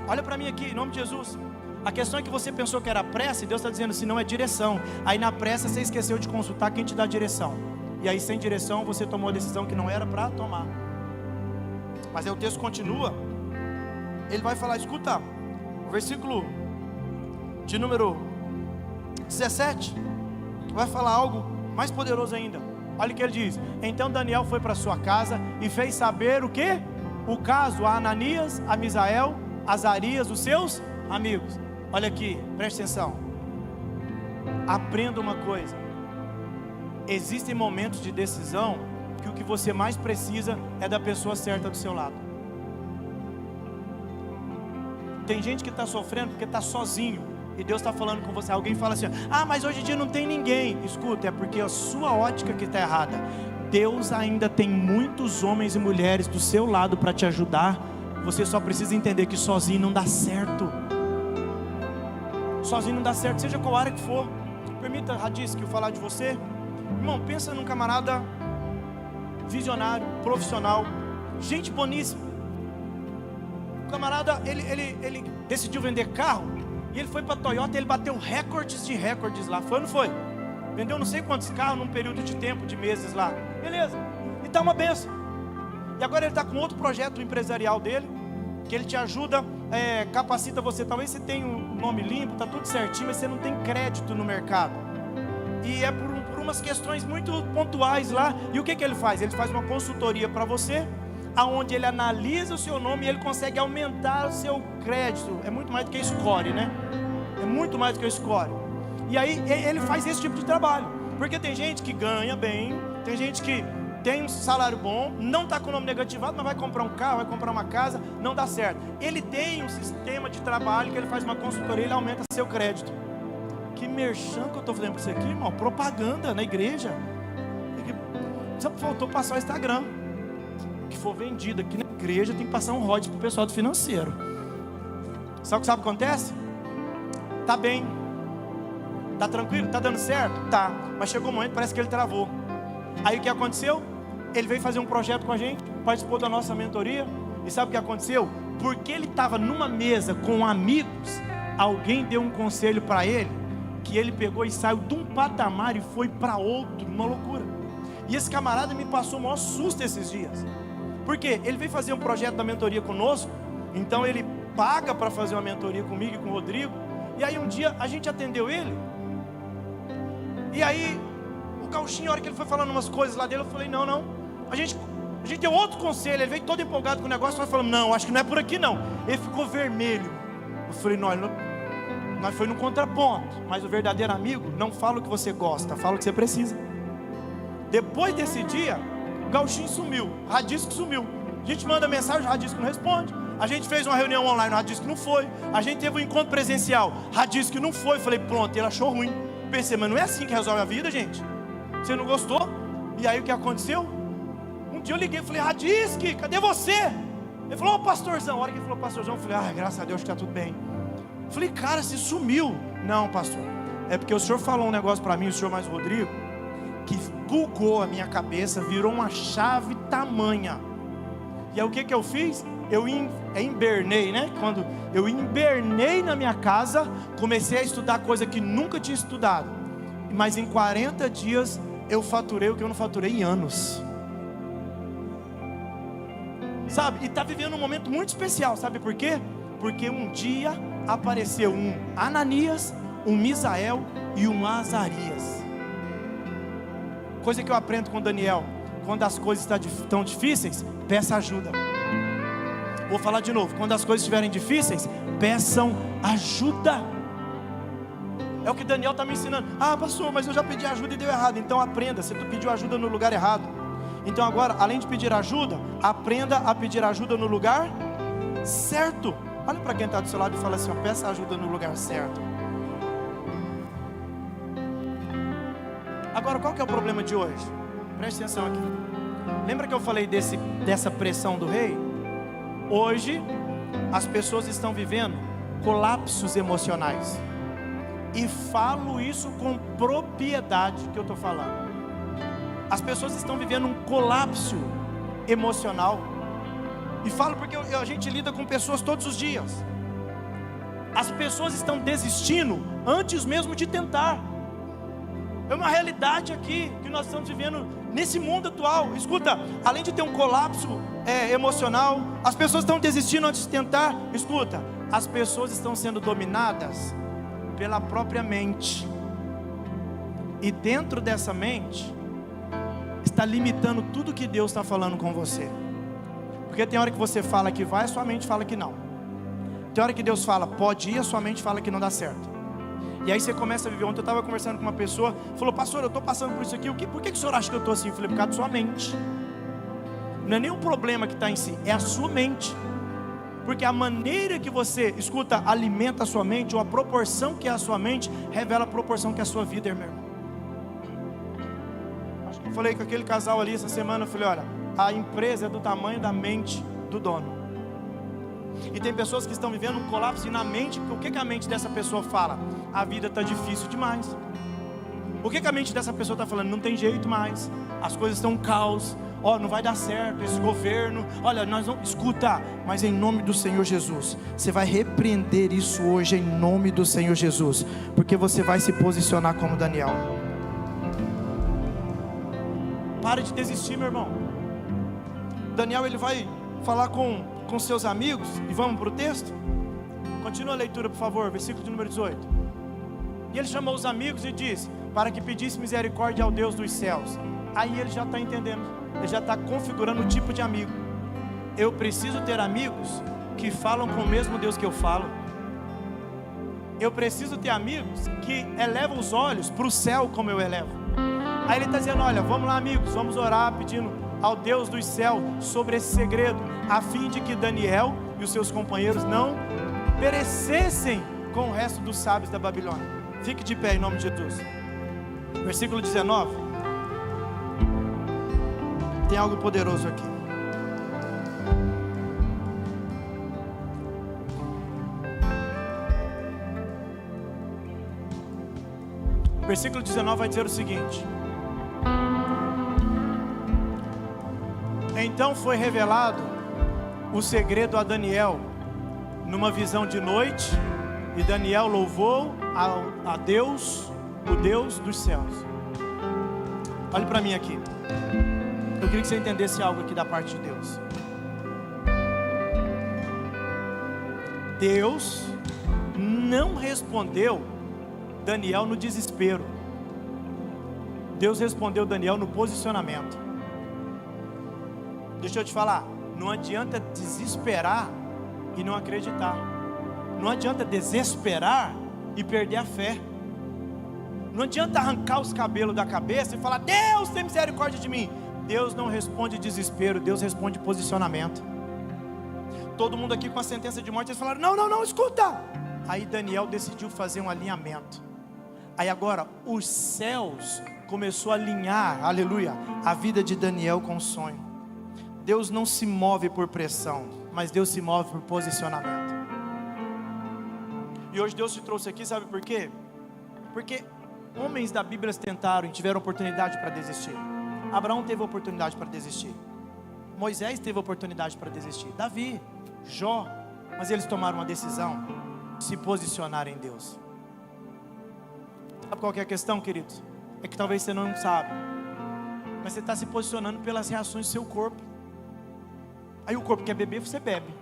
Olha para mim aqui, em nome de Jesus. A questão é que você pensou que era pressa e Deus está dizendo assim, não é direção. Aí na pressa você esqueceu de consultar quem te dá direção. E aí sem direção você tomou a decisão que não era para tomar. Mas aí o texto continua. Ele vai falar, escuta, o versículo de número 17 vai falar algo mais poderoso ainda. Olha o que ele diz. Então Daniel foi para sua casa e fez saber o que? O caso a Ananias, a Misael, a Azarias, os seus amigos. Olha aqui, preste atenção. Aprenda uma coisa. Existem momentos de decisão que o que você mais precisa é da pessoa certa do seu lado. Tem gente que está sofrendo porque está sozinho e Deus está falando com você. Alguém fala assim, mas hoje em dia não tem ninguém. Escuta, é porque a sua ótica que está errada. Deus ainda tem muitos homens e mulheres do seu lado para te ajudar. Você só precisa entender que sozinho não dá certo. Sozinho não dá certo, seja qual área que for. Permita, Radis, que eu falar de você. Irmão, pensa num camarada visionário, profissional, gente boníssima. O camarada, ele decidiu vender carro. E ele foi para a Toyota e ele bateu recordes de recordes lá. Foi ou não foi? Vendeu não sei quantos carros num período de tempo, de meses lá. Beleza. E tá uma benção. E agora ele está com outro projeto empresarial dele, que ele te ajuda, capacita você. Talvez você tenha um nome limpo, tá tudo certinho, mas você não tem crédito no mercado. E é por umas questões muito pontuais lá. E o que ele faz? Ele faz uma consultoria para você, aonde ele analisa o seu nome e ele consegue aumentar o seu crédito. É muito mais do que score, né? É muito mais do que score. E aí ele faz esse tipo de trabalho. Porque tem gente que ganha bem, tem gente que tem um salário bom, não está com o nome negativado, mas vai comprar um carro, vai comprar uma casa, não dá certo. Ele tem um sistema de trabalho que ele faz uma consultoria, ele aumenta seu crédito. Que merchan que eu estou fazendo para você aqui, irmão? Propaganda na igreja. Só faltou passar o Instagram. Que for vendido aqui na igreja, tem que passar um ROD para o pessoal do financeiro. Sabe o que acontece? Tá bem, tá tranquilo, tá dando certo? Tá, mas chegou um momento, parece que ele travou. Aí o que aconteceu? Ele veio fazer um projeto com a gente, participou da nossa mentoria. E sabe o que aconteceu? Porque ele estava numa mesa com amigos, alguém deu um conselho para ele, que ele pegou e saiu de um patamar e foi para outro, uma loucura. E esse camarada me passou o maior susto esses dias. Porque ele veio fazer um projeto da mentoria conosco, então ele paga para fazer uma mentoria comigo e com o Rodrigo. E aí um dia a gente atendeu ele, e aí o Gauchinho, a hora que ele foi falando umas coisas lá dele, eu falei, não, a gente deu outro conselho. Ele veio todo empolgado com o negócio, nós falamos, não, acho que não é por aqui não. Ele ficou vermelho. Eu falei, nós foi no contraponto, mas o verdadeiro amigo não fala o que você gosta, fala o que você precisa. Depois desse dia, o Gauchinho sumiu, o Radisco sumiu. A gente manda mensagem, o Radisco não responde. A gente fez uma reunião online, o Radisco não foi. A gente teve um encontro presencial, o Radisco não foi. Falei, pronto, ele achou ruim. Pensei, mas não é assim que resolve a vida, gente. Você não gostou? E aí o que aconteceu? Um dia eu liguei e falei, Radisco, cadê você? Ele falou, pastorzão. A hora que ele falou, pastorzão, eu falei, graças a Deus que está tudo bem. Eu falei, cara, você sumiu. Não, pastor, é porque o senhor falou um negócio para mim, o senhor mais o Rodrigo, que bugou a minha cabeça, virou uma chave tamanha. E aí o que eu fiz? Eu embernei, né? Quando eu embernei na minha casa, comecei a estudar coisa que nunca tinha estudado. Mas em 40 dias eu faturei o que eu não faturei em anos. Sabe? E está vivendo um momento muito especial, sabe por quê? Porque um dia apareceu um Ananias, um Misael e um Azarias. Coisa que eu aprendo com Daniel: quando as coisas estão difíceis, peça ajuda. Vou falar de novo: quando as coisas estiverem difíceis, peçam ajuda. É o que Daniel está me ensinando. Pastor, mas eu já pedi ajuda e deu errado. Então aprenda, você pediu ajuda no lugar errado. Então agora, além de pedir ajuda, aprenda a pedir ajuda no lugar certo. Olha para quem está do seu lado e fala assim, peça ajuda no lugar certo. Agora, qual que é o problema de hoje? Preste atenção aqui. Lembra que eu falei dessa pressão do rei? Hoje, as pessoas estão vivendo colapsos emocionais. E falo isso com propriedade que eu estou falando. As pessoas estão vivendo um colapso emocional. E falo porque a gente lida com pessoas todos os dias. As pessoas estão desistindo antes mesmo de tentar. É uma realidade aqui que nós estamos vivendo nesse mundo atual. Escuta, além de ter um colapso emocional, as pessoas estão desistindo antes de tentar. Escuta, as pessoas estão sendo dominadas pela própria mente. E dentro dessa mente está limitando tudo que Deus está falando com você. Porque tem hora que você fala que vai, a sua mente fala que não. Tem hora que Deus fala pode ir, a sua mente fala que não dá certo. E aí você começa a viver. Ontem eu estava conversando com uma pessoa, falou: pastor, eu estou passando por isso aqui, por que o senhor acha que eu estou assim? Eu falei: por causa da sua mente. Não é nem o problema que está em si, é a sua mente. Porque a maneira que você, escuta, alimenta a sua mente, ou a proporção que é a sua mente, revela a proporção que é a sua vida, meu irmão. Acho que eu falei com aquele casal ali essa semana, eu falei: olha, a empresa é do tamanho da mente do dono. E tem pessoas que estão vivendo um colapso, e na mente, o que a mente dessa pessoa fala? A vida está difícil demais. O que a mente dessa pessoa está falando? Não tem jeito mais, as coisas estão um caos, não vai dar certo, esse governo, olha, nós não, escuta, mas em nome do Senhor Jesus, você vai repreender isso hoje em nome do Senhor Jesus, porque você vai se posicionar como Daniel. Para de desistir, meu irmão. Daniel, ele vai falar com seus amigos, e vamos para o texto? Continua a leitura, por favor, versículo de número 18. E ele chamou os amigos e disse: para que pedisse misericórdia ao Deus dos céus. Aí ele já está entendendo, ele já está configurando o tipo de amigo. Eu preciso ter amigos que falam com o mesmo Deus que eu falo. Eu preciso ter amigos que elevam os olhos para o céu como eu elevo. Aí ele está dizendo: olha, vamos lá, amigos, vamos orar pedindo ao Deus dos céus sobre esse segredo, a fim de que Daniel e os seus companheiros não perecessem com o resto dos sábios da Babilônia. Fique de pé em nome de Jesus. Versículo 19. Tem algo poderoso aqui. Versículo 19 vai dizer o seguinte: então foi revelado o segredo a Daniel numa visão de noite, e Daniel louvou a Deus, o Deus dos céus. Olhe para mim aqui. Eu queria que você entendesse algo aqui da parte de Deus. Deus não respondeu Daniel no desespero. Deus respondeu Daniel no posicionamento. Deixa eu te falar, não adianta desesperar e não acreditar. Não adianta desesperar e perder a fé. Não adianta arrancar os cabelos da cabeça e falar: Deus tem misericórdia de mim. Deus não responde desespero, Deus responde posicionamento. Todo mundo aqui com a sentença de morte, eles falaram: não, escuta. Aí Daniel decidiu fazer um alinhamento. Aí agora os céus começou a alinhar, aleluia, a vida de Daniel com o sonho. Deus não se move por pressão, mas Deus se move por posicionamento. E hoje Deus te trouxe aqui, sabe por quê? Porque homens da Bíblia tentaram e tiveram oportunidade para desistir. Abraão teve oportunidade para desistir. Moisés teve oportunidade para desistir. Davi, Jó, mas eles tomaram uma decisão de se posicionar em Deus. Sabe qual que é a questão, queridos? É que talvez você não sabe, mas você está se posicionando pelas reações do seu corpo. Aí o corpo quer beber, você bebe.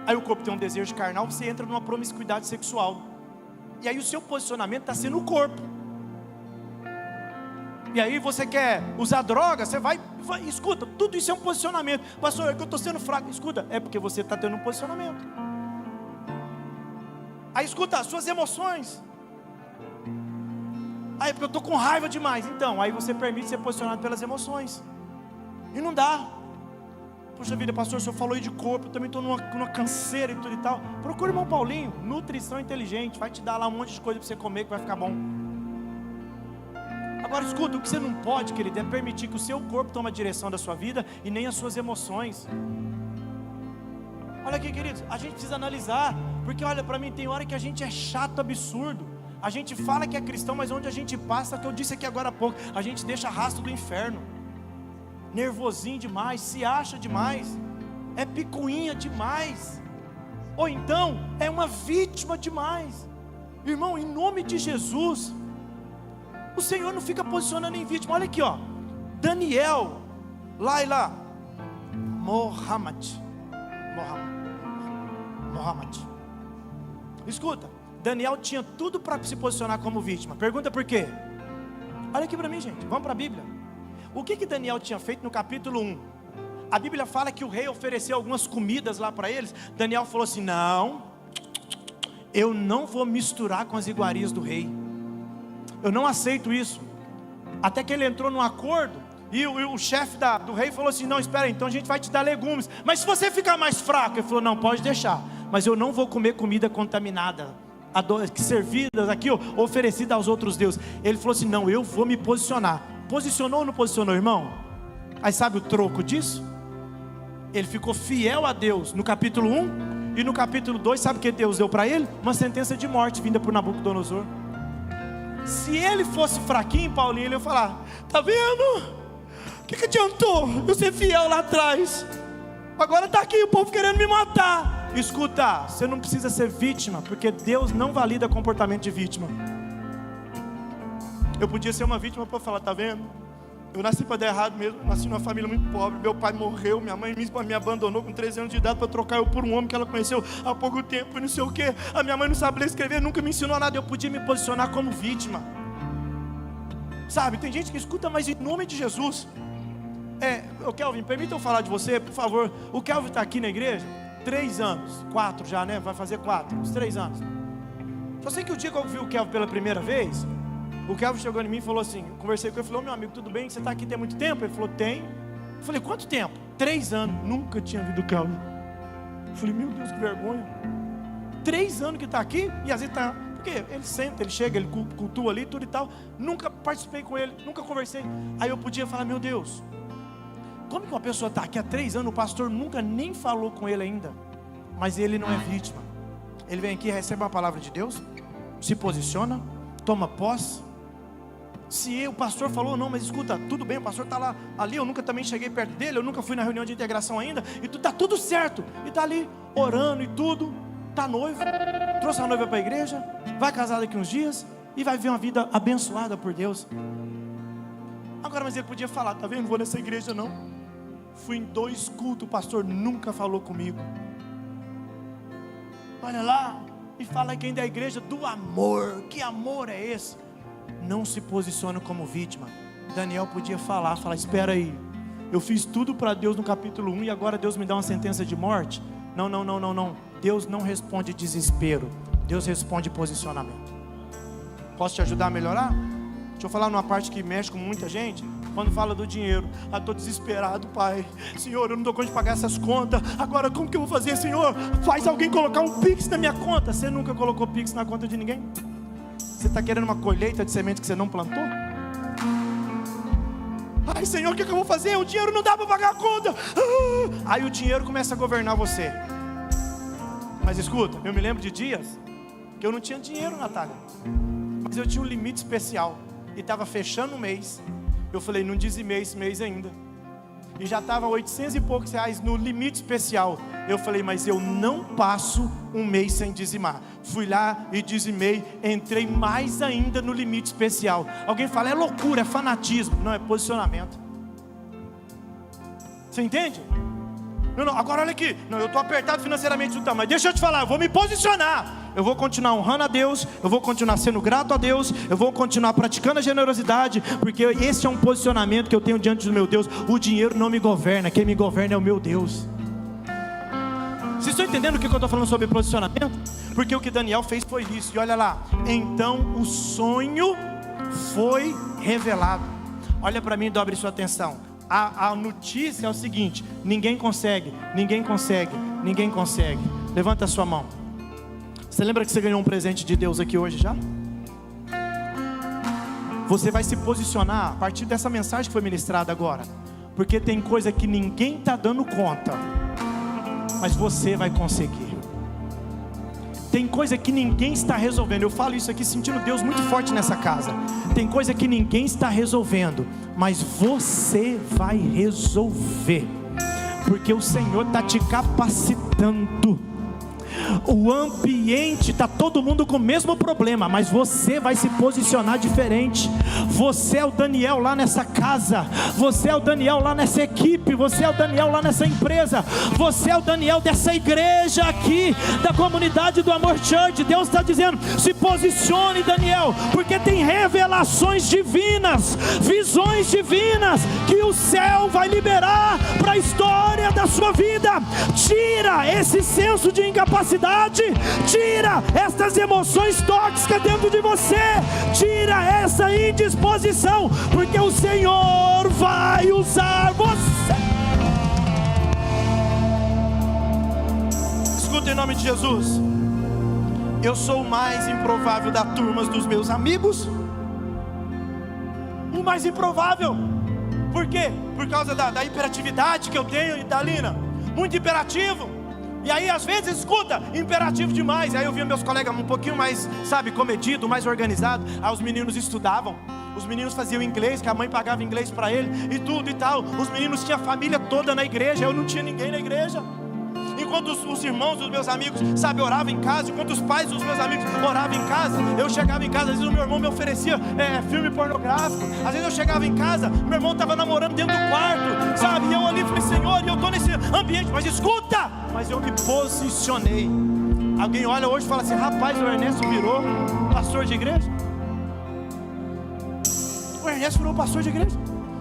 Aí o corpo tem um desejo carnal, você entra numa promiscuidade sexual. E aí o seu posicionamento está sendo o corpo. E aí você quer usar droga, você vai, escuta, tudo isso é um posicionamento. Pastor, é que eu estou sendo fraco. Escuta, é porque você está tendo um posicionamento. Aí escuta, as suas emoções. Aí é porque eu estou com raiva demais. Então, aí você permite ser posicionado pelas emoções. E não dá. Puxa vida, pastor, o senhor falou aí de corpo, eu também estou numa canseira e tudo e tal. Procura o irmão Paulinho, nutrição inteligente, vai te dar lá um monte de coisa para você comer que vai ficar bom. Agora escuta, o que você não pode, querido, é permitir que o seu corpo tome a direção da sua vida e nem as suas emoções. Olha aqui, queridos, a gente precisa analisar, Porque olha, para mim tem hora que a gente é chato, absurdo. A gente fala que é cristão, mas onde a gente passa, que eu disse aqui agora há pouco, a gente deixa rastro do inferno. Nervosinho demais, se acha demais, é picuinha demais, ou então é uma vítima demais. Irmão, em nome de Jesus, o Senhor não fica posicionando em vítima. Olha aqui, ó, Daniel, Laila, Mohammed. Escuta, Daniel tinha tudo para se posicionar como vítima. Pergunta por quê? Olha aqui para mim, gente, vamos para a Bíblia. O que Daniel tinha feito no capítulo 1? A Bíblia fala que o rei ofereceu algumas comidas lá para eles. Daniel falou assim: não, eu não vou misturar com as iguarias do rei, eu não aceito isso. Até que ele entrou num acordo, e o chefe do rei falou assim: não, espera aí, então a gente vai te dar legumes, mas se você ficar mais fraco, ele falou: não, pode deixar, mas eu não vou comer comida contaminada, servidas aqui, oferecida aos outros deuses. Ele falou assim: não, eu vou me posicionar. Posicionou ou não posicionou, irmão? Aí sabe o troco disso? Ele ficou fiel a Deus no capítulo 1, e no capítulo 2, sabe o que Deus deu para ele? Uma sentença de morte vinda por Nabucodonosor. Se ele fosse fraquinho, Paulinho, ele ia falar: tá vendo? O que adiantou eu ser fiel lá atrás? Agora está aqui o povo querendo me matar. Escuta, você não precisa ser vítima, porque Deus não valida comportamento de vítima. Eu podia ser uma vítima para falar: tá vendo? Eu nasci para dar errado mesmo, eu nasci numa família muito pobre, meu pai morreu, minha mãe me abandonou com 13 anos de idade para trocar eu por um homem que ela conheceu há pouco tempo, e não sei o que. A minha mãe não sabe ler e escrever, nunca me ensinou nada. Eu podia me posicionar como vítima. Sabe, tem gente que escuta, mas em nome de Jesus. Ô Kelvin, permita eu falar de você, por favor. O Kelvin está aqui na igreja 3 anos, 4 já, né? Vai fazer 4, uns 3 anos. Só sei que o dia que eu vi o Kelvin pela primeira vez, o Kelvin chegou em mim e falou assim, conversei com ele, falou: meu amigo, tudo bem? Você está aqui tem muito tempo? Ele falou: tem. Eu falei: quanto tempo? 3 anos. Nunca tinha visto o Kelvin. Eu falei: meu Deus, que vergonha. 3 anos que está aqui, e às vezes está... Porque ele senta, ele chega, ele cultua ali, tudo e tal. Nunca participei com ele, nunca conversei. Aí eu podia falar: meu Deus, como que uma pessoa está aqui há 3 anos, o pastor nunca nem falou com ele ainda? Mas ele não é vítima. Ele vem aqui, recebe uma palavra de Deus, se posiciona, toma posse. Se o pastor falou: não, mas escuta, tudo bem, o pastor está lá, ali, eu nunca também cheguei perto dele, eu nunca fui na reunião de integração ainda, e está tudo certo, e está ali, orando e tudo, está noivo, trouxe a noiva para a igreja, vai casar daqui uns dias, e vai viver uma vida abençoada por Deus. Agora, mas ele podia falar: tá vendo, não vou nessa igreja não, fui em 2 cultos, o pastor nunca falou comigo. Olha lá, e fala que ainda é a igreja do amor. Que amor é esse? Não se posiciona como vítima. Daniel podia falar: espera aí, eu fiz tudo para Deus no capítulo 1 e agora Deus me dá uma sentença de morte? Não. Deus não responde desespero, Deus responde posicionamento. Posso te ajudar a melhorar? Deixa eu falar numa parte que mexe com muita gente. Quando fala do dinheiro: estou desesperado, pai. Senhor, eu não dou conta de pagar essas contas. Agora como que eu vou fazer, Senhor? Faz alguém colocar um Pix na minha conta. Você nunca colocou Pix na conta de ninguém? Você está querendo uma colheita de semente que você não plantou? Ai, Senhor, o que eu vou fazer? O dinheiro não dá para pagar a conta. Aí o dinheiro começa a governar você. Mas escuta, eu me lembro de dias que eu não tinha dinheiro, Natália, mas eu tinha um limite especial, e estava fechando o mês. Eu falei: não dizimei esse mês ainda, e já estava 800 e poucos reais no limite especial. Eu falei: mas eu não passo um mês sem dizimar. Fui lá e dizimei, entrei mais ainda no limite especial. Alguém fala: é loucura, é fanatismo. Não, é posicionamento. Você entende? Não, agora olha aqui, não, eu estou apertado financeiramente, mas deixa eu te falar, eu vou me posicionar. Eu vou continuar honrando a Deus, eu vou continuar sendo grato a Deus, eu vou continuar praticando a generosidade, porque esse é um posicionamento que eu tenho diante do meu Deus. O dinheiro não me governa, quem me governa é o meu Deus. Vocês estão entendendo o que eu estou falando sobre posicionamento? Porque o que Daniel fez foi isso, e olha lá: então o sonho foi revelado. Olha para mim e dobre sua atenção. A notícia é o seguinte: ninguém consegue. Levanta a sua mão. Você lembra que você ganhou um presente de Deus aqui hoje já? Você vai se posicionar a partir dessa mensagem que foi ministrada agora, porque tem coisa que ninguém está dando conta, mas você vai conseguir. Tem coisa que ninguém está resolvendo. Eu falo isso aqui sentindo Deus muito forte nessa casa. Tem coisa que ninguém está resolvendo, mas você vai resolver, porque o Senhor está te capacitando. O ambiente está todo mundo com o mesmo problema, mas você vai se posicionar diferente. Você é o Daniel lá nessa casa, você é o Daniel lá nessa equipe, você é o Daniel lá nessa empresa, você é o Daniel dessa igreja aqui, da comunidade do Amor Church. Deus está dizendo: se posicione, Daniel, porque tem revelações divinas, visões divinas, que o céu vai liberar para a história da sua vida. Tira esse senso de incapacidade, tira essas emoções tóxicas dentro de você, tira essa indisposição, porque o Senhor vai usar você. Escuta, em nome de Jesus. Eu sou o mais improvável da turma dos meus amigos, o mais improvável. Por quê? Por causa da hiperatividade que eu tenho, Italina, muito hiperativo. E aí às vezes, escuta, imperativo demais. Aí eu via meus colegas um pouquinho mais, sabe, comedido, mais organizado. Aí os meninos estudavam, os meninos faziam inglês, que a mãe pagava inglês para ele e tudo e tal. Os meninos tinham a família toda na igreja, eu não tinha ninguém na igreja. Enquanto os irmãos dos meus amigos, sabe, oravam em casa, enquanto os pais dos meus amigos oravam em casa, eu chegava em casa, às vezes o meu irmão me oferecia filme pornográfico. Às vezes eu chegava em casa, meu irmão estava namorando dentro do quarto, sabe, e eu ali falei: Senhor, e eu estou nesse ambiente. Mas escuta, mas eu me posicionei. Alguém olha hoje e fala assim: rapaz, o Ernesto virou pastor de igreja. O Ernesto virou pastor de igreja.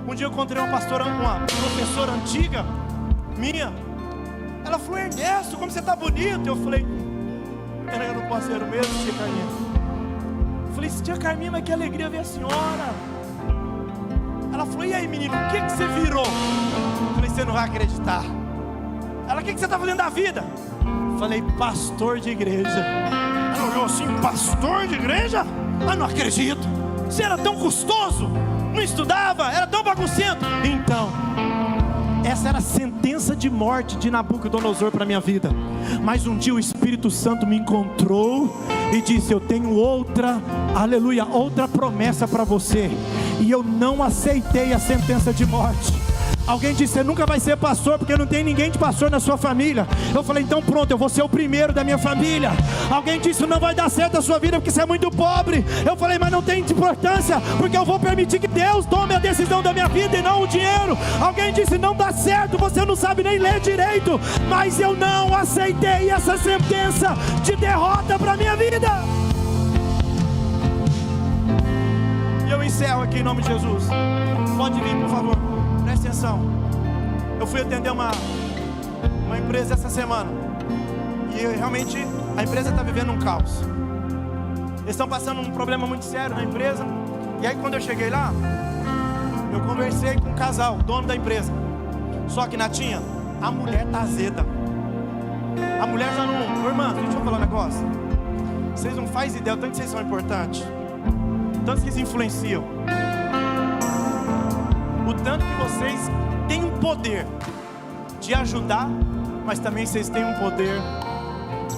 Um dia eu encontrei uma professora antiga minha. Ela falou: Ernesto, como você está bonito. Eu falei: eu não posso ser o mesmo, tia Carminha. Eu falei: tia Carminha, mas que alegria ver a senhora. Ela falou: e aí, menino, o que você virou? Eu falei: você não vai acreditar. Ela: o que você está fazendo da vida? Eu falei: pastor de igreja. Ela olhou assim: pastor de igreja? Ah, não acredito. Você era tão custoso, não estudava, era tão bagunçento. Então, essa era a sentença de morte de Nabucodonosor para a minha vida. Mas um dia o Espírito Santo me encontrou e disse: eu tenho outra, aleluia, outra promessa para você. E eu não aceitei a sentença de morte. Alguém disse: você nunca vai ser pastor porque não tem ninguém de pastor na sua família. Eu falei: então pronto, eu vou ser o primeiro da minha família. Alguém disse: não vai dar certo a sua vida porque você é muito pobre. Eu falei: mas não tem importância, porque eu vou permitir que Deus tome a decisão da minha vida e não o dinheiro. Alguém disse: não dá certo, você não sabe nem ler direito. Mas eu não aceitei essa sentença de derrota para a minha vida. E eu encerro aqui em nome de Jesus. Pode vir, por favor. Presta atenção. Eu fui atender uma empresa essa semana. E realmente a empresa está vivendo um caos. Eles estão passando um problema muito sério na empresa. E aí quando eu cheguei lá, eu conversei com um casal, dono da empresa. Só que, Natinha, a mulher tá azeda. A mulher já não... Irmã, deixa eu falar um negócio. Vocês não fazem ideia o tanto que vocês são importantes, tanto que vocês influenciam, o tanto que vocês têm um poder de ajudar, mas também vocês têm um poder.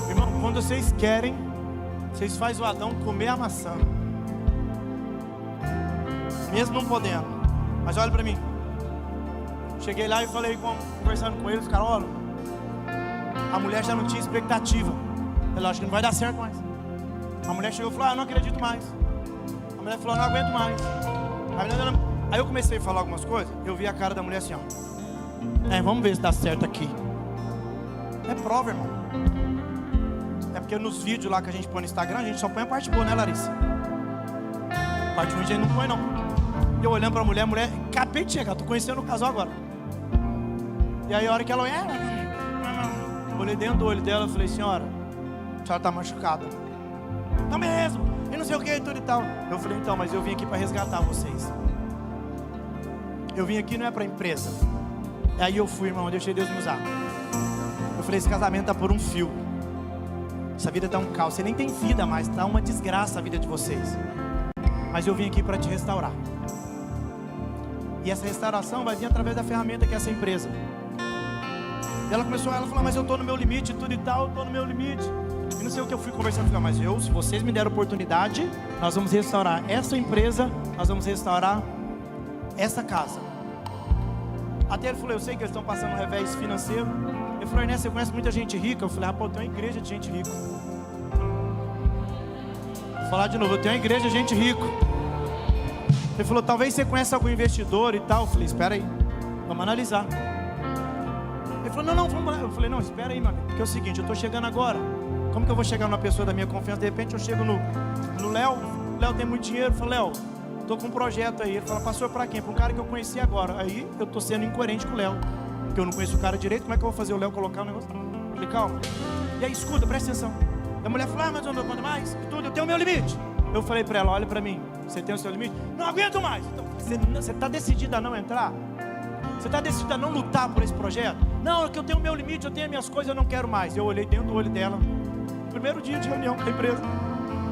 Irmão, quando vocês querem, vocês fazem o Adão comer a maçã, mesmo não podendo. Mas olha pra mim. Cheguei lá e falei, conversando com eles, cara, olha, a mulher já não tinha expectativa. Ela acha que não vai dar certo mais. A mulher chegou e falou: eu não acredito mais. A mulher falou: não aguento mais. Aí eu comecei a falar algumas coisas. Eu vi a cara da mulher assim, ó. Vamos ver se dá certo aqui. É prova, irmão. É porque nos vídeos lá que a gente põe no Instagram, a gente só põe a parte boa, né, Larissa? A parte ruim a gente não põe, não. Eu olhando pra mulher, acabei de chegar, tô conhecendo o casal agora. E aí a hora que ela eu olhei dentro do olho dela e falei: senhora, a senhora tá machucada. Tá mesmo, e não sei o que, tudo e tal. Eu falei: então, mas eu vim aqui para resgatar vocês. Eu vim aqui não é para empresa. E aí eu fui, irmão, deixei Deus me usar. Eu falei: esse casamento tá por um fio. Essa vida tá um caos, você nem tem vida mais, tá uma desgraça a vida de vocês. Mas eu vim aqui para te restaurar. E essa restauração vai vir através da ferramenta que é essa empresa. E ela falou: mas eu tô no meu limite, tudo e tal, eu tô no meu limite. E não sei o que eu fui conversando, falei, mas se vocês me deram oportunidade, nós vamos restaurar essa empresa, nós vamos restaurar essa casa. Até ele falou, eu sei que eles estão passando um revés financeiro. Ele falou, Ernesto, você conhece muita gente rica? Eu falei, rapaz, eu tenho uma igreja de gente rica. Vou falar de novo, eu tenho uma igreja de gente rica. Ele falou, talvez você conheça algum investidor e tal. Eu falei, espera aí, vamos analisar. Ele falou, não, vamos lá. Eu falei, não, espera aí, meu amigo, porque é o seguinte, eu estou chegando agora. Como que eu vou chegar numa pessoa da minha confiança? De repente eu chego no Léo. O Léo tem muito dinheiro. Eu falo, Léo, estou com um projeto aí. Ele fala, pastor, para quem? Para um cara que eu conheci agora. Aí eu estou sendo incoerente com o Léo, porque eu não conheço o cara direito. Como é que eu vou fazer o Léo colocar o negócio? Eu falei, calma. E aí, escuta, presta atenção. A mulher falou, mas eu não aguento mais. Tudo, eu tenho o meu limite. Eu falei para ela, olha para mim, você tem o seu limite? Não aguento mais. Então, você está decidida a não entrar? Você está decidida a não lutar por esse projeto? Não, é que eu tenho o meu limite, eu tenho as minhas coisas, eu não quero mais. Eu olhei dentro do olho dela. Primeiro dia de reunião com a empresa,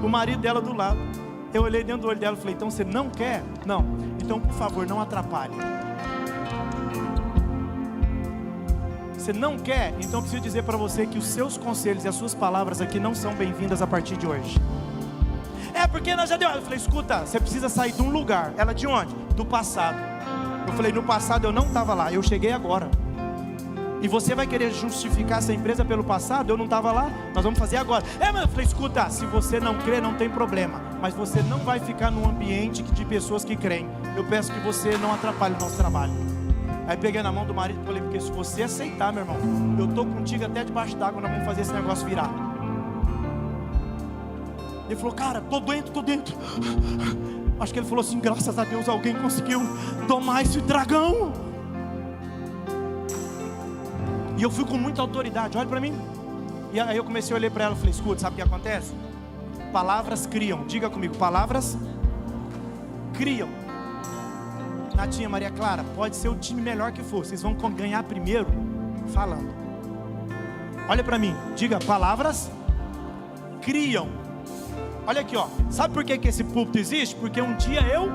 o marido dela do lado. Eu olhei dentro do olho dela e falei, então você não quer? Não. Então, por favor, não atrapalhe. Você não quer? Então eu preciso dizer para você que os seus conselhos e as suas palavras aqui não são bem-vindas a partir de hoje. É porque nós já deu. Eu falei, escuta, você precisa sair de um lugar. Ela de onde? Do passado. Eu falei, no passado eu não estava lá, eu cheguei agora. E você vai querer justificar essa empresa pelo passado? Eu não estava lá, nós vamos fazer agora. Mas eu falei, escuta, se você não crê, não tem problema. Mas você não vai ficar num ambiente de pessoas que creem. Eu peço que você não atrapalhe o nosso trabalho. Aí peguei na mão do marido e falei, porque se você aceitar, meu irmão, eu estou contigo até debaixo d'água, nós vamos fazer esse negócio virar. Ele falou, cara, tô dentro. Acho que ele falou assim, graças a Deus alguém conseguiu domar esse dragão. E eu fui com muita autoridade, olha para mim. E aí eu comecei a olhar para ela e falei, escuta, sabe o que acontece? Palavras criam, diga comigo, palavras criam. Natinha, Maria Clara, pode ser o time melhor que for, vocês vão ganhar primeiro falando. Olha para mim, diga, palavras criam. Olha aqui, ó, sabe por que esse púlpito existe? Porque um dia eu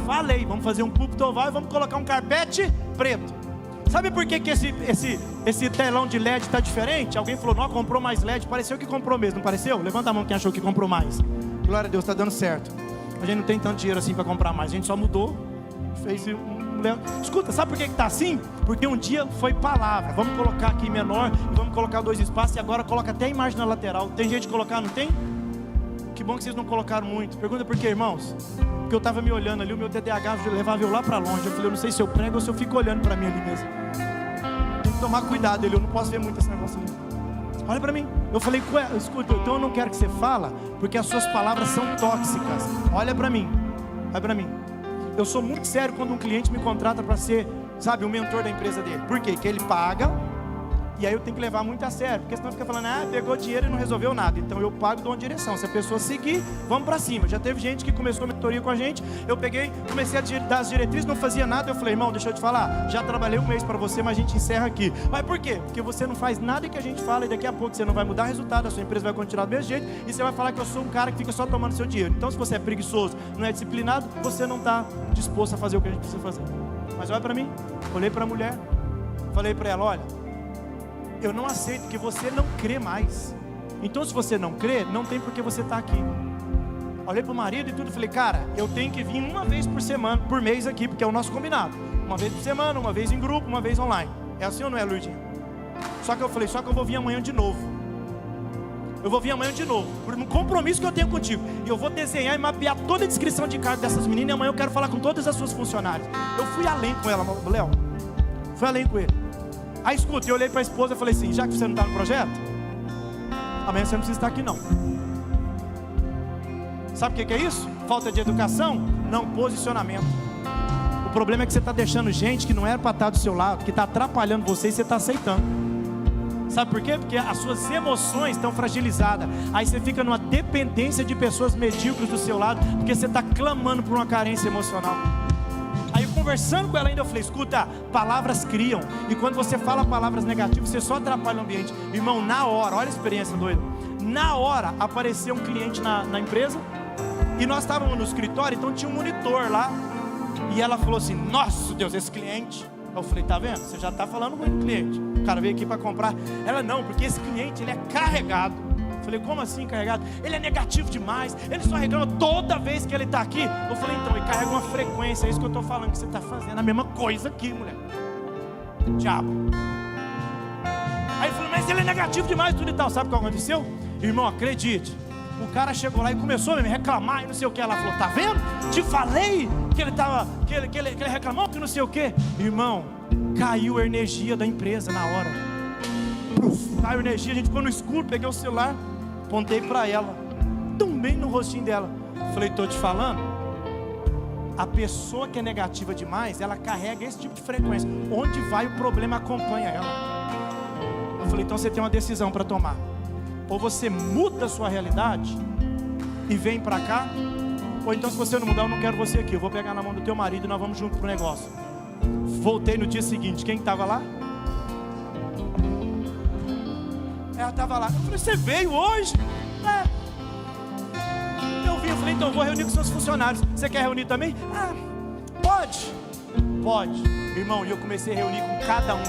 falei, vamos fazer um púlpito oval e vamos colocar um carpete preto. Sabe por que esse telão de LED está diferente? Alguém falou, não, comprou mais LED. Pareceu que comprou mesmo, não pareceu? Levanta a mão quem achou que comprou mais. Glória a Deus, está dando certo. A gente não tem tanto dinheiro assim para comprar mais. A gente só mudou, fez um LED. Escuta, sabe por que está assim? Porque um dia foi palavra. Vamos colocar aqui menor e vamos colocar 2 espaços. E agora coloca até a imagem na lateral. Tem gente que colocar, não tem? Que bom que vocês não colocaram muito. Pergunta por quê, irmãos? Porque eu estava me olhando ali, o meu TDAH levava eu lá para longe. Eu falei, eu não sei se eu prego ou se eu fico olhando para mim ali mesmo. Tem que tomar cuidado, eu não posso ver muito esse negócio ali. Olha para mim. Eu falei, escuta, então eu não quero que você fala, porque as suas palavras são tóxicas. Olha para mim. Olha para mim. Eu sou muito sério quando um cliente me contrata para ser, sabe, o mentor da empresa dele. Por quê? Porque ele paga. E aí eu tenho que levar muito a sério, porque senão fica falando, pegou dinheiro e não resolveu nada. Então eu pago e dou uma direção. Se a pessoa seguir, vamos para cima. Já teve gente que começou a mentoria com a gente. Eu peguei, comecei a dar as diretrizes, não fazia nada. Eu falei, irmão, deixa eu te falar, já trabalhei 1 mês para você, mas a gente encerra aqui. Mas por quê? Porque você não faz nada que a gente fala e daqui a pouco você não vai mudar o resultado, a sua empresa vai continuar do mesmo jeito e você vai falar que eu sou um cara que fica só tomando seu dinheiro. Então se você é preguiçoso, não é disciplinado, você não está disposto a fazer o que a gente precisa fazer. Mas olha para mim, olhei para a mulher, falei para ela, olha, eu não aceito que você não crê mais. Então se você não crê, não tem por que você estar aqui. Olhei para o marido e tudo, falei, cara, eu tenho que vir 1 vez por semana, por mês aqui, porque é o nosso combinado. 1 vez por semana, 1 vez em grupo, 1 vez online. É assim ou não é, Lourdinha? Só que eu falei, só que eu vou vir amanhã de novo. Eu vou vir amanhã de novo, por um compromisso que eu tenho contigo. E eu vou desenhar e mapear toda a descrição de cargo dessas meninas. E amanhã eu quero falar com todas as suas funcionárias. Eu fui além com ela, Léo. Fui além com ele. Aí escuta, eu olhei para a esposa e falei assim, já que você não está no projeto, amanhã você não precisa estar aqui não. Sabe o que é isso? Falta de educação? Não, posicionamento. O problema é que você está deixando gente que não era para estar do seu lado, que está atrapalhando você e você está aceitando. Sabe por quê? Porque as suas emoções estão fragilizadas. Aí você fica numa dependência de pessoas medíocres do seu lado, porque você está clamando por uma carência emocional. Aí conversando com ela ainda eu falei, escuta, palavras criam. E quando você fala palavras negativas, você só atrapalha o ambiente. Irmão, na hora, olha a experiência doida. Na hora apareceu um cliente na empresa. E nós estávamos no escritório, então tinha um monitor lá. E ela falou assim, nossa Deus, esse cliente. Eu falei, tá vendo? Você já está falando muito do cliente. O cara veio aqui para comprar. Ela, não, porque esse cliente, ele é carregado. Eu Falei, como assim encarregado? Ele é negativo demais, ele só reclama toda vez que ele está aqui. Eu falei, então, ele carrega uma frequência, é isso que eu estou falando, que você está fazendo a mesma coisa aqui, mulher. Diabo. Aí ele falou, mas ele é negativo demais, tudo e tal. Sabe o que aconteceu? Irmão, acredite, o cara chegou lá e começou a me reclamar e não sei o que. Ela falou, tá vendo? Te falei que ele tava, que ele reclamou, que não sei o que. Irmão, caiu a energia da empresa na hora. Caiu a energia, a gente ficou no escuro, peguei o celular, apontei para ela, bem no rostinho dela. Falei, tô te falando, a pessoa que é negativa demais, ela carrega esse tipo de frequência. Onde vai o problema acompanha ela. Eu falei, então você tem uma decisão para tomar. Ou você muda a sua realidade e vem para cá, ou então se você não mudar, eu não quero você aqui. Eu vou pegar na mão do teu marido e nós vamos junto pro negócio. Voltei no dia seguinte, quem estava lá? Ela estava lá. Eu falei, você veio hoje? Eu vim, eu falei, então eu vou reunir com seus funcionários. Você quer reunir também? Pode. Pode. Irmão, e eu comecei a reunir com cada um.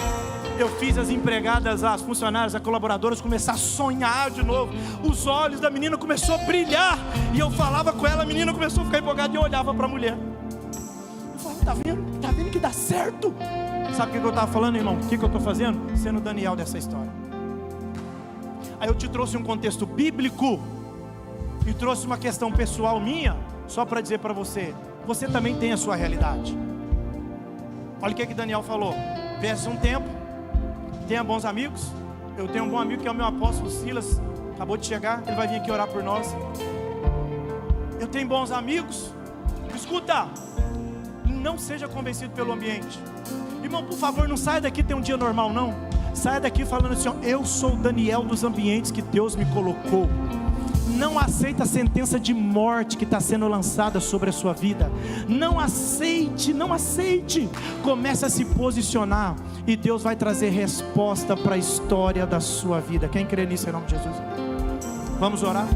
Eu fiz as empregadas, as funcionárias, as colaboradoras começar a sonhar de novo. Os olhos da menina começou a brilhar. E eu falava com ela, a menina começou a ficar empolgada e eu olhava para a mulher. Eu falava, tá vendo? Tá vendo que dá certo? Sabe o que eu estava falando, irmão? O que eu estou fazendo? Sendo o Daniel dessa história. Aí eu te trouxe um contexto bíblico e trouxe uma questão pessoal minha, só para dizer para você, você também tem a sua realidade. Olha o que Daniel falou. Peça um tempo, tenha bons amigos. Eu tenho um bom amigo que é o meu apóstolo Silas, acabou de chegar, ele vai vir aqui orar por nós. Eu tenho bons amigos. Escuta, não seja convencido pelo ambiente. Irmão, por favor, não saia daqui ter um dia normal não. Saia daqui falando assim, ó, eu sou o Daniel dos ambientes que Deus me colocou. Não aceita a sentença de morte que está sendo lançada sobre a sua vida. Não aceite, não aceite. Comece a se posicionar e Deus vai trazer resposta para a história da sua vida. Quem crê nisso em nome de Jesus? Vamos orar?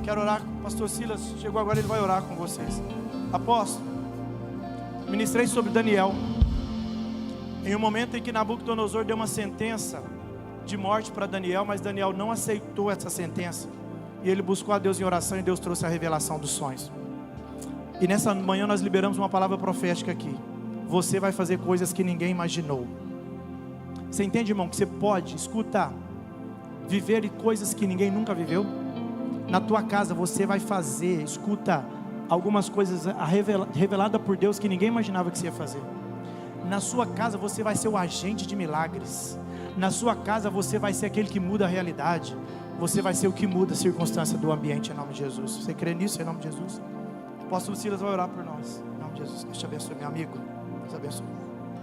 Quero orar com o pastor Silas, chegou agora, ele vai orar com vocês. Apóstolo, ministrei sobre Daniel. Em um momento em que Nabucodonosor deu uma sentença de morte para Daniel, mas Daniel não aceitou essa sentença. E ele buscou a Deus em oração e Deus trouxe a revelação dos sonhos. E nessa manhã nós liberamos uma palavra profética aqui. Você vai fazer coisas que ninguém imaginou. Você entende, irmão, que você pode, escuta, viver coisas que ninguém nunca viveu? Na tua casa você vai fazer, escuta, algumas coisas reveladas por Deus que ninguém imaginava que você ia fazer. Na sua casa você vai ser o agente de milagres. Na sua casa você vai ser aquele que muda a realidade. Você vai ser o que muda a circunstância do ambiente em nome de Jesus. Você crê nisso em nome de Jesus? O apóstolo Silas vai orar por nós em nome de Jesus. Deus te abençoe, meu amigo. Deus abençoe.